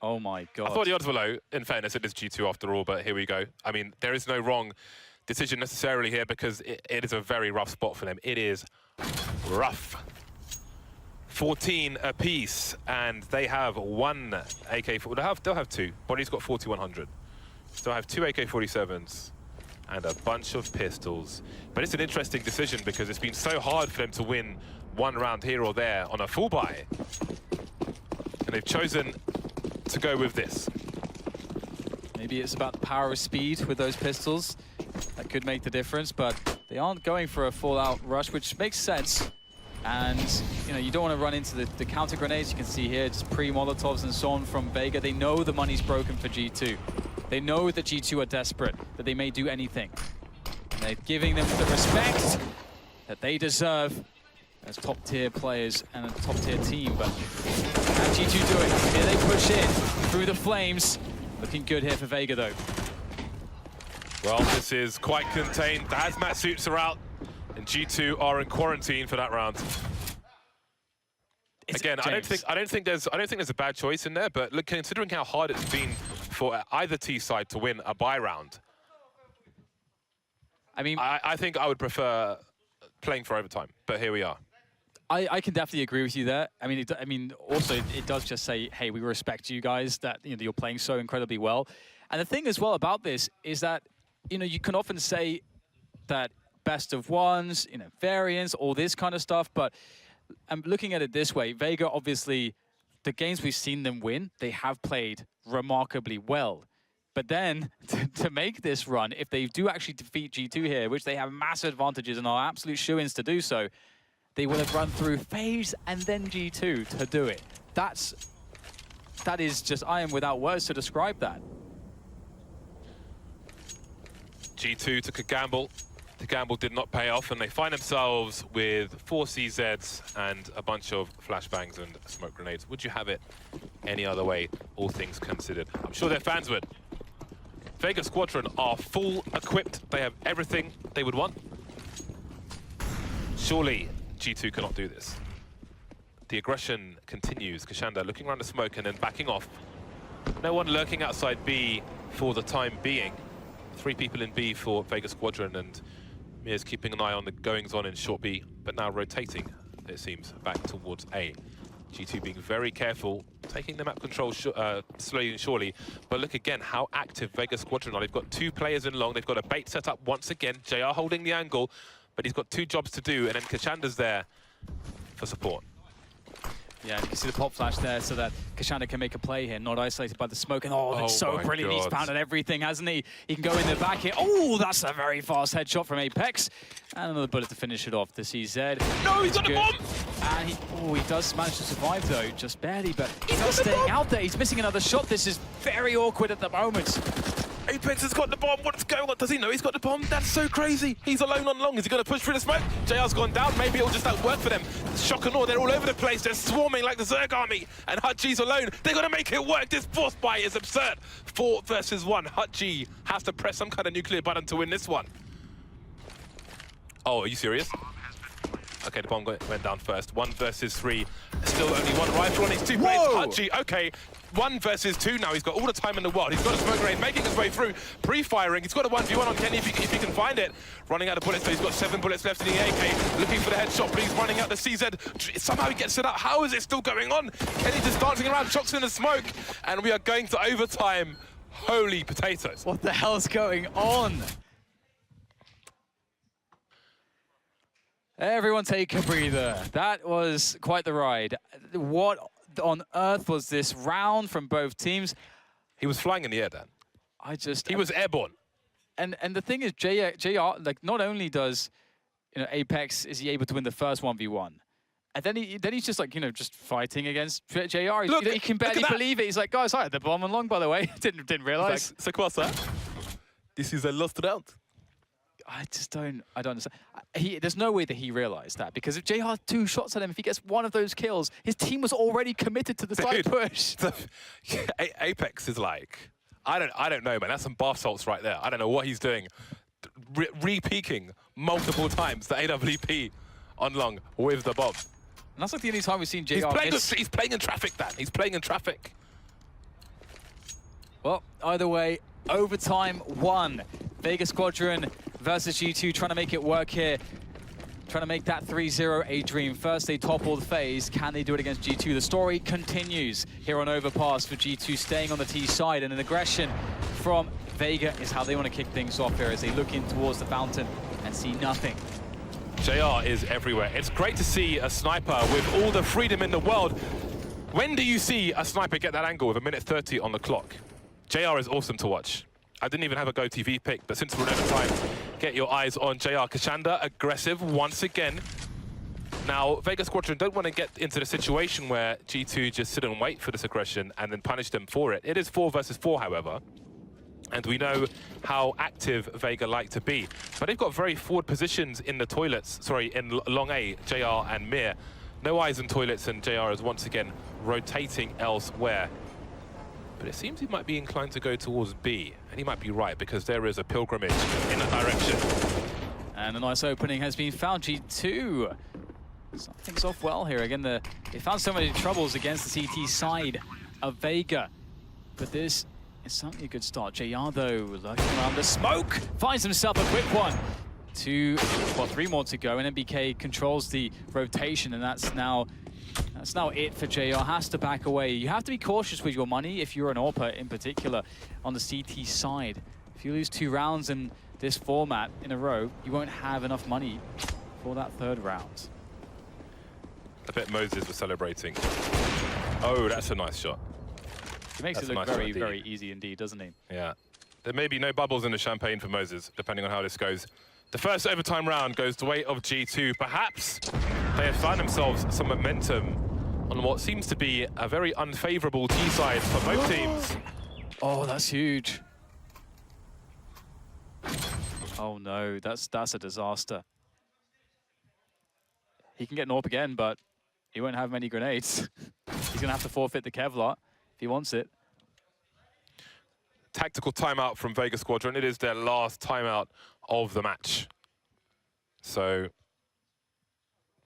Oh my God. I thought the odds were low, in fairness, it is G2 after all, but here we go. I mean, there is no wrong decision necessarily here because it is a very rough spot for them. It is rough. 14 apiece, and they have 1 AK-47. They'll have 2. body's got 4100. They'll have 2 AK-47s and a bunch of pistols. But it's an interesting decision because it's been so hard for them to win 1 round here or there on a full buy. And they've chosen to go with this. Maybe it's about the power of speed with those pistols. That could make the difference, but they aren't going for a full-out rush, which makes sense. And, you know, you don't want to run into the counter grenades. You can see here, just pre-Molotovs and so on from Vega. They know the money's broken for G2. They know that G2 are desperate, that they may do anything. And they're giving them the respect that they deserve as top-tier players and a top-tier team. But how's G2 doing? Here they push in through the flames. Looking good here for Vega, though. Well, this is quite contained. The hazmat suits are out, and G2 are in quarantine for that round. Again, I don't think there's a bad choice in there, but look, considering how hard it's been for either T side to win a buy round, I mean, I think I would prefer playing for overtime. But here we are. I can definitely agree with you there. I mean, also it does just say, hey, we respect you guys that you're playing so incredibly well. And the thing as well about this is that you can often say that best of ones, variants, all this kind of stuff. But I'm looking at it this way: Vega, obviously, the games we've seen them win, they have played remarkably well. But then, to make this run, if they do actually defeat G2 here, which they have massive advantages and are absolute shoo-ins to do so, they will have run through FaZe and then G2 to do it. That is just, I am without words to describe that. G2 took a gamble. The gamble did not pay off, and they find themselves with 4 CZs and a bunch of flashbangs and smoke grenades. Would you have it any other way, all things considered? I'm sure their fans would. Vega Squadron are full equipped. They have everything they would want. Surely G2 cannot do this. The aggression continues. Keshandr looking around the smoke and then backing off. No one lurking outside B for the time being. 3 people in B for Vega Squadron, and Mir's keeping an eye on the goings-on in short B, but now rotating, it seems, back towards A. G2 being very careful, taking the map control slowly and surely. But look again how active Vega Squadron are. They've got 2 players in long. They've got a bait set up once again. JR holding the angle, but he's got 2 jobs to do, and then Keshandr's there for support. Yeah, you can see the pop flash there so that keshandr can make a play here, not isolated by the smoke. And oh, that's so brilliant. God. He's found everything, hasn't he? He can go in the back here. Oh, that's a very fast headshot from Apex. And another bullet to finish it off. The CZ. No, he's got the bomb! And he does manage to survive, though, just barely, but he's not staying out there. He's missing another shot. This is very awkward at the moment. Apex has got the bomb. What's going on? Does he know he's got the bomb? That's so crazy. He's alone on long. Is he going to push through the smoke? JR's gone down. Maybe it'll just work for them. Shock and awe. They're all over the place. They're swarming like the Zerg army. And hutji's alone. They're going to make it work. This force buy is absurd. 4 versus 1. hutji has to press some kind of nuclear button to win this one. Oh, are you serious? Okay, the bomb went down first. 1 versus 3. Still only 1 rifle on his 2 plates. hutji, okay. 1 versus 2 now. He's got all the time in the world. He's got a smoke grenade, making his way through, pre-firing. He's got a 1v1 on Kenny if he can find it. Running out of bullets, so he's got 7 bullets left in the AK. Looking for the headshot, but he's running out the CZ. Somehow he gets it out. How is it still going on? Kenny just dancing around, shox in the smoke. And we are going to overtime. Holy potatoes. What the hell's going on? Everyone take a breather. That was quite the ride. What on earth was this round from both teams? He was flying in the air, Dan. He was airborne. And the thing is, JR, like, not only does, you know, Apex, is he able to win the first 1v1, and then he's just like, you know, just fighting against JR. Look, he can barely believe it. He's like, guys, I had the bomb on long, by the way. didn't realize. C'est quoi ça? This is a lost round. I don't understand. There's no way that he realized that, because if JR 2 shots at him, if he gets one of those kills, his team was already committed to the side push. Apex is like, I don't know, man. That's some bath salts right there. I don't know what he's doing. Re-peaking multiple times the AWP on long with the bomb. And that's like the only time we've seen JR He's playing in traffic, Dan. He's playing in traffic. Well, either way, overtime 1. Vega Squadron versus G2, trying to make it work here. Trying to make that 3-0 a dream. First, they topple the FaZe. Can they do it against G2? The story continues here on Overpass for G2, staying on the T side. And an aggression from Vega is how they want to kick things off here as they look in towards the fountain and see nothing. JR is everywhere. It's great to see a sniper with all the freedom in the world. When do you see a sniper get that angle with 1:30 on the clock? JR is awesome to watch. I didn't even have a Go TV pick, but since we're in overtime, get your eyes on JR. keshandr, aggressive once again. Now, Vega Squadron don't want to get into the situation where G2 just sit and wait for this aggression and then punish them for it. It is 4 versus 4, however, and we know how active Vega like to be. But they've got very forward positions in the toilets, sorry, in long A, JR and Mir. No eyes in toilets, and JR is once again rotating elsewhere. But it seems he might be inclined to go towards B, and he might be right, because there is a pilgrimage in that direction. And a nice opening has been found. G2 starting things off well here. Again, they found so many troubles against the CT side of Vega, but this is certainly a good start. JR, though, lurking around the smoke, finds himself a quick one. 3 more to go, and MBK controls the rotation, and that's now it for JR. Has to back away. You have to be cautious with your money if you're an AWPer in particular on the CT side. If you lose 2 rounds in this format in a row, you won't have enough money for that 3rd round. I bet Moses was celebrating. Oh, that's a nice shot. He makes That's it look nice very, idea. very easy indeed, doesn't he? Yeah. There may be no bubbles in the champagne for Moses, depending on how this goes. The first overtime round goes the way of G2. Perhaps they have found themselves some momentum on what seems to be a very unfavorable T side for both teams. Oh, that's huge. Oh no, that's a disaster. He can get an AWP again, but he won't have many grenades. He's gonna have to forfeit the Kevlar if he wants it. Tactical timeout from Vega Squadron. It is their last timeout of the match. So,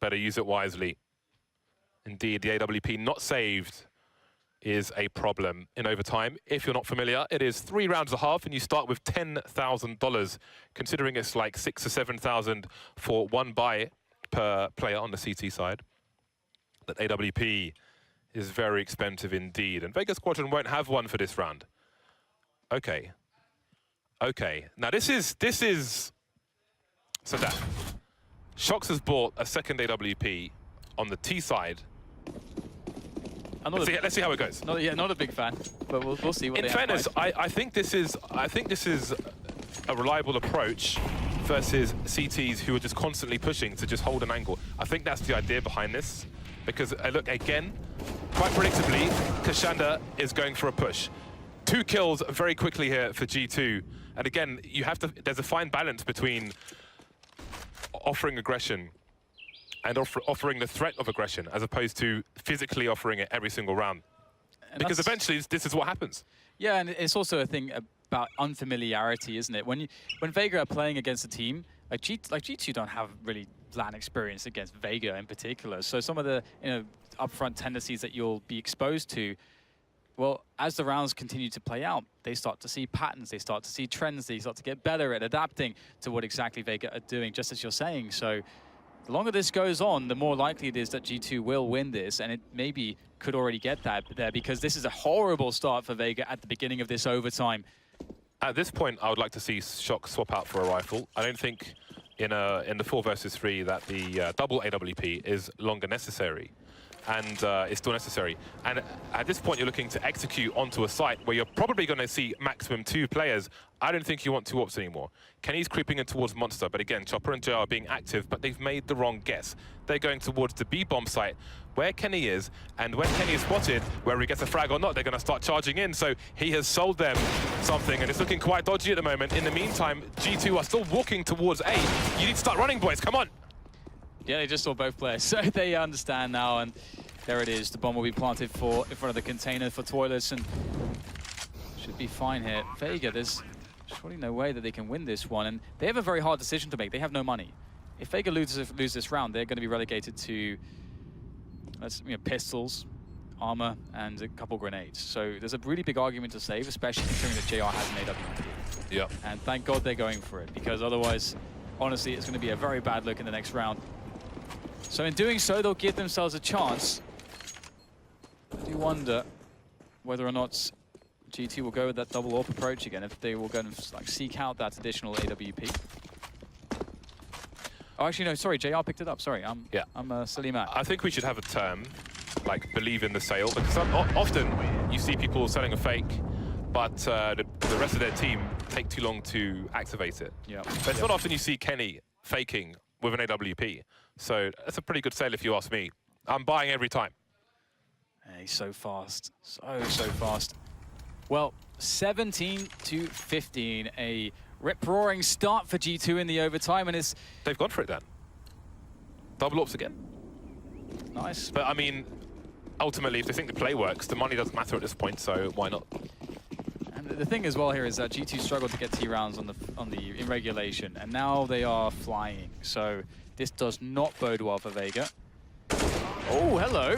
better use it wisely. Indeed, the AWP not saved is a problem in overtime. If you're not familiar, it is 3 rounds and a half, and you start with $10,000, considering it's like 6,000 or 7,000 for one buy per player on the CT side. That AWP is very expensive indeed, and Vega Squadron won't have one for this round. Okay. Okay. Now this is so that shox has bought a second AWP on the T side. Let's see how it goes. Not a big fan, but we'll see what they have. In fairness, I think this is a reliable approach versus CTs who are just constantly pushing to just hold an angle. I think that's the idea behind this, because look again, quite predictably, keshandr is going for a push. 2 kills very quickly here for G2, and again, there's a fine balance between offering aggression and offering the threat of aggression, as opposed to physically offering it every single round. And because eventually, this is what happens. Yeah, and it's also a thing about unfamiliarity, isn't it? When Vega are playing against a team, like G2 don't have really LAN experience against Vega in particular. So some of the upfront tendencies that you'll be exposed to, well, as the rounds continue to play out, they start to see patterns, they start to see trends, they start to get better at adapting to what exactly Vega are doing, just as you're saying. So the longer this goes on, the more likely it is that G2 will win this, and it maybe could already get that there, because this is a horrible start for Vega at the beginning of this overtime. At this point, I would like to see shox swap out for a rifle. I don't think in the 4 versus 3 that the double AWP is longer necessary, and it's still necessary. And at this point, you're looking to execute onto a site where you're probably going to see maximum 2 players. I don't think you want 2 ops anymore. Kenny's creeping in towards Monster, but again, Chopper and JR are being active, but they've made the wrong guess. They're going towards the B-bomb site, where Kenny is, and when Kenny is spotted, whether he gets a frag or not, they're going to start charging in, so he has sold them something, and it's looking quite dodgy at the moment. In the meantime, G2 are still walking towards A. You need to start running, boys, come on! Yeah, they just saw both players, so they understand now, and there it is. The bomb will be planted in front of the container for toilets, and should be fine here. Vega, there's surely no way that they can win this one, and they have a very hard decision to make. They have no money. If Vega lose this round, they're going to be relegated to pistols, armor, and a couple grenades. So there's a really big argument to save, especially considering that JR has an AWP. Yeah. And thank God they're going for it, because otherwise, honestly, it's going to be a very bad look in the next round. So in doing so, they'll give themselves a chance. I do wonder whether or not G2 will go with that double AWP approach again, if they will go and seek out that additional AWP. Oh, actually, no, sorry, JR picked it up. Sorry, I'm silly man. I think we should have a term, like believe in the sale, because often you see people selling a fake, but the rest of their team take too long to activate it. Yeah. But it's not often you see Kenny faking with an AWP. So that's a pretty good sale if you ask me. I'm buying every time. He's so fast, so fast. Well, 17-15, a rip-roaring start for G2 in the overtime, and it's... They've gone for it then. Double AWPs again. Nice. But I mean, ultimately, if they think the play works, the money doesn't matter at this point, so why not? And the thing as well here is that G2 struggled to get T rounds in regulation, and now they are flying. So this does not bode well for Vega. Oh, hello.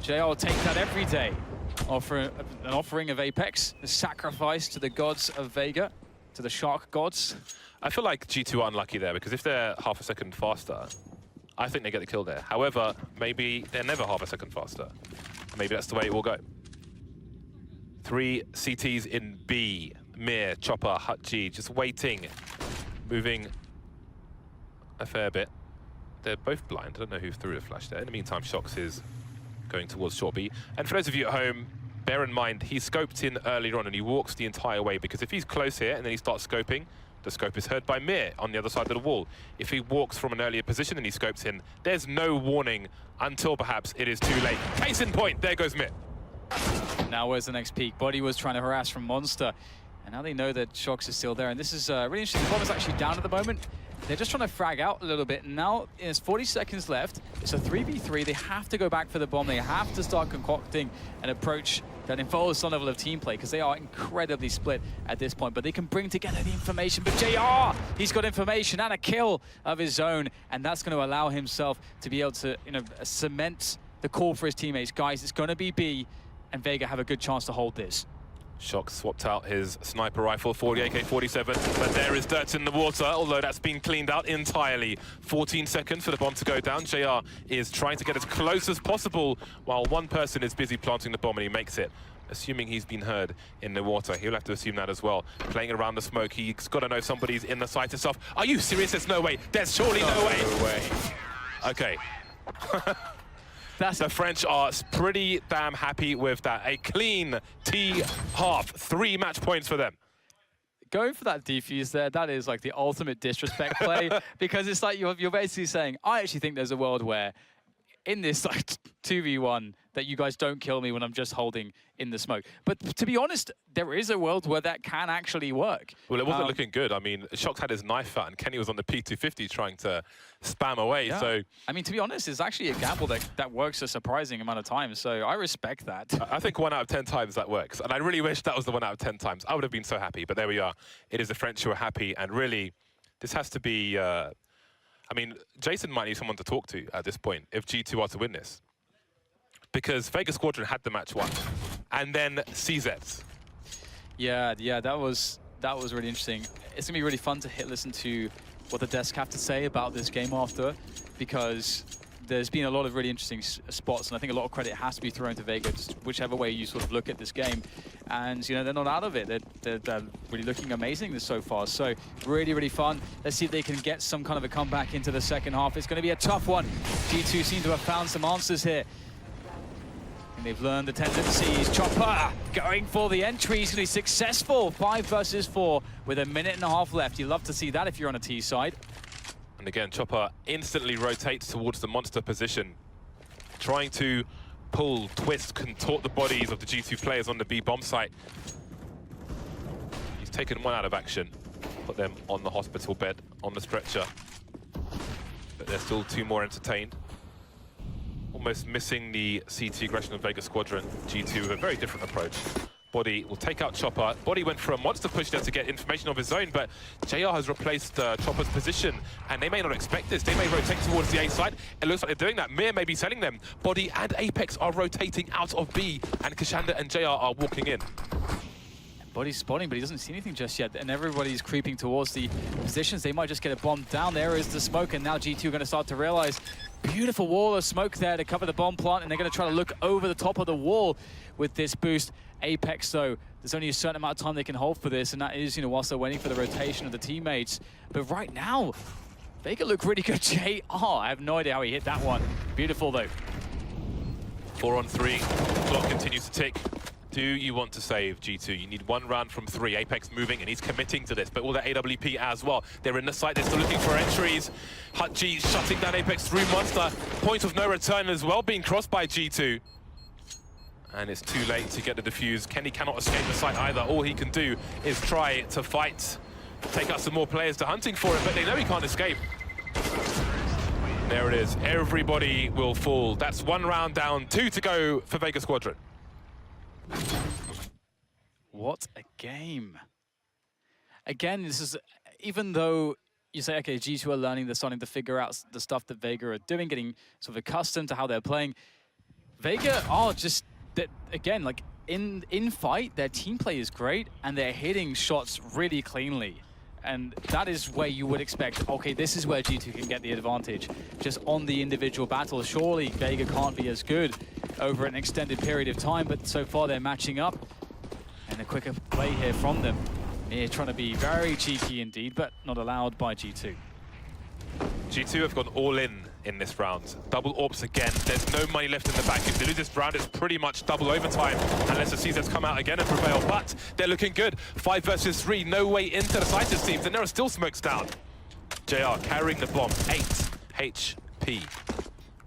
JR will take that every day. An offering of Apex, a sacrifice to the gods of Vega, to the shark gods. I feel like G2 are unlucky there, because if they're half a second faster, I think they get the kill there. However, maybe they're never half a second faster. Maybe that's the way it will go. 3 CTs in B. Mir, Chopper, hutji, just waiting. Moving a fair bit. They're both blind. I don't know who threw a flash there. In the meantime, shox is going towards short B. And for those of you at home, bear in mind, he scoped in earlier on and he walks the entire way, because if he's close here and then he starts scoping, the scope is heard by Mir on the other side of the wall. If he walks from an earlier position and he scopes in, there's no warning until perhaps it is too late. Case in point, there goes Mir. Now where's the next peak? Bodyy was trying to harass from Monster, and now they know that shox is still there. And this is really interesting. The bomb is actually down at the moment. They're just trying to frag out a little bit. And now there's 40 seconds left. It's a 3v3. They have to go back for the bomb. They have to start concocting an approach that involves some level of team play, because they are incredibly split at this point. But they can bring together the information. But JR, he's got information and a kill of his own, and that's going to allow himself to be able to, cement the call for his teammates. Guys, it's going to be B, and Vega have a good chance to hold this. shox swapped out his sniper rifle for the AK-47, but there is dirt in the water, although that's been cleaned out entirely. 14 seconds for the bomb to go down. JR is trying to get as close as possible while one person is busy planting the bomb, and he makes it. Assuming he's been heard in the water, he'll have to assume that as well. Playing around the smoke, he's got to know somebody's in the site itself. Are you serious? There's no way. There's surely no way. No way. Okay. The French are pretty damn happy with that. A clean T-half. 3 match points for them. Going for that defuse there, that is like the ultimate disrespect play, because it's like you're basically saying, I actually think there's a world where in this like 2v1 that you guys don't kill me when I'm just holding in the smoke. But to be honest, there is a world where that can actually work. Well, it wasn't looking good. I mean, shox had his knife out and Kenny was on the P250 trying to spam away. Yeah. So I mean, to be honest, it's actually a gamble that works a surprising amount of times. So I respect that. I think 1 out of 10 times that works. And I really wish that was the 1 out of 10 times. I would have been so happy, but there we are. It is the French who are happy, and really, this has to be... I mean, Jason might need someone to talk to at this point if G2 are to win this. Because Vega Squadron had the match won. And then CZ. Yeah, that was really interesting. It's gonna be really fun to listen to what the desk have to say about this game after, because there's been a lot of really interesting spots, and I think a lot of credit has to be thrown to Vega, just whichever way you sort of look at this game. And they're not out of it. They're really looking amazing so far. So really, really fun. Let's see if they can get some kind of a comeback into the second half. It's going to be a tough one. G2 seem to have found some answers here. And they've learned the tendencies. Chopper going for the entry. He's going to be successful. 5 versus 4 with a minute and a half left. You love to see that if you're on a T side. And again, Chopper instantly rotates towards the monster position, trying to pull, twist, contort the bodies of the G2 players on the B bomb site. He's taken 1 out of action, put them on the hospital bed, on the stretcher. But there's still 2 more entertained. Almost missing the CT aggression of Vega Squadron. G2 with a very different approach. Bodyy will take out Chopper. Bodyy went for a monster push there to get information of his own, but JR has replaced Chopper's position, and they may not expect this. They may rotate towards the A side. It looks like they're doing that. Mir may be selling them. Bodyy and Apex are rotating out of B, and keshandr and JR are walking in. Body's spotting, but he doesn't see anything just yet, and everybody's creeping towards the positions. They might just get a bomb down. There is the smoke, and now G2 are going to start to realize beautiful wall of smoke there to cover the bomb plant, and they're going to try to look over the top of the wall with this boost. Apex, though, there's only a certain amount of time they can hold for this, and that is, whilst they're waiting for the rotation of the teammates. But right now, Vega look really good. JR, I have no idea how he hit that one. Beautiful, though. 4 on 3. Clock continues to tick. Do you want to save G2? You need 1 round from 3. Apex moving, and he's committing to this, but all the AWP as well. They're in the site, they're still looking for entries. hutji shutting down Apex through Monster. Point of no return as well, being crossed by G2. And it's too late to get the defuse. Kenny cannot escape the site either. All he can do is try to fight, take out some more players to hunting for it, but they know he can't escape. There it is. Everybody will fall. That's 1 round down, 2 to go for Vega Squadron. What a game. Again, this is, even though you say, okay, G2 are learning, they're starting to figure out the stuff that Vega are doing, getting sort of accustomed to how they're playing. Vega are just, again, like in fight, their team play is great, and they're hitting shots really cleanly. And that is where you would expect, okay, this is where G2 can get the advantage. Just on the individual battles, surely Vega can't be as good over an extended period of time, but so far they're matching up. And a quicker play here from them. Mir trying to be very cheeky indeed, but not allowed by G2. G2 have gone all in in this round. Double AWPs again. There's no money left in the bank. If they lose this round, it's pretty much double overtime unless the CZs come out again and prevail. But they're looking good. 5 versus 3. No way into the Citus teams, and there are still smokes down. JR carrying the bomb. 8 HP.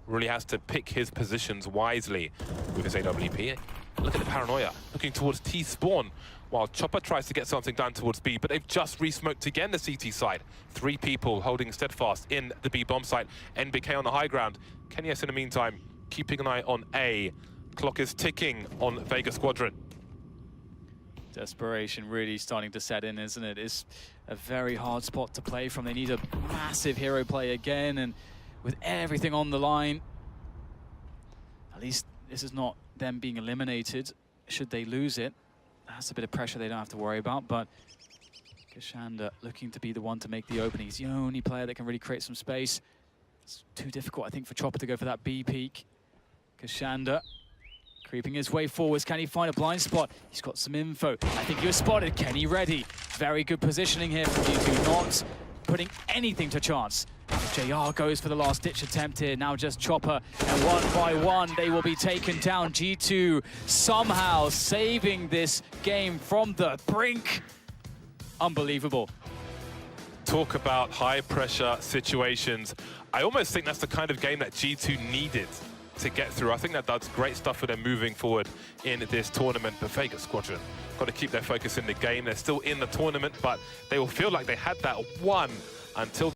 Really has to pick his positions wisely with his AWP. Look at the paranoia. Looking towards T spawn while Chopper tries to get something done towards B, but they've just re-smoked again the CT side. 3 people holding steadfast in the B bomb site. NBK on the high ground. Kenyes in the meantime keeping an eye on A. Clock is ticking on Vega Squadron. Desperation really starting to set in, isn't it? It's a very hard spot to play from. They need a massive hero play again, and with everything on the line, at least this is not them being eliminated. Should they lose it, that's a bit of pressure they don't have to worry about. But keshandr looking to be the one to make the opening. He's the only player that can really create some space. It's too difficult, I think, for Chopper to go for that B peak. keshandr creeping his way forwards. Can he find a blind spot? He's got some info. I think he was spotted. Kenny ready. Very good positioning here from G2. Not putting anything to chance. JR goes for the last-ditch attempt here. Now just Chopper, and one by one they will be taken down. G2 somehow saving this game from the brink. Unbelievable. Talk about high-pressure situations. I almost think that's the kind of game that G2 needed to get through. I think that does great stuff for them moving forward in this tournament. But Vega Squadron got to keep their focus in the game. They're still in the tournament, but they will feel like they had that one until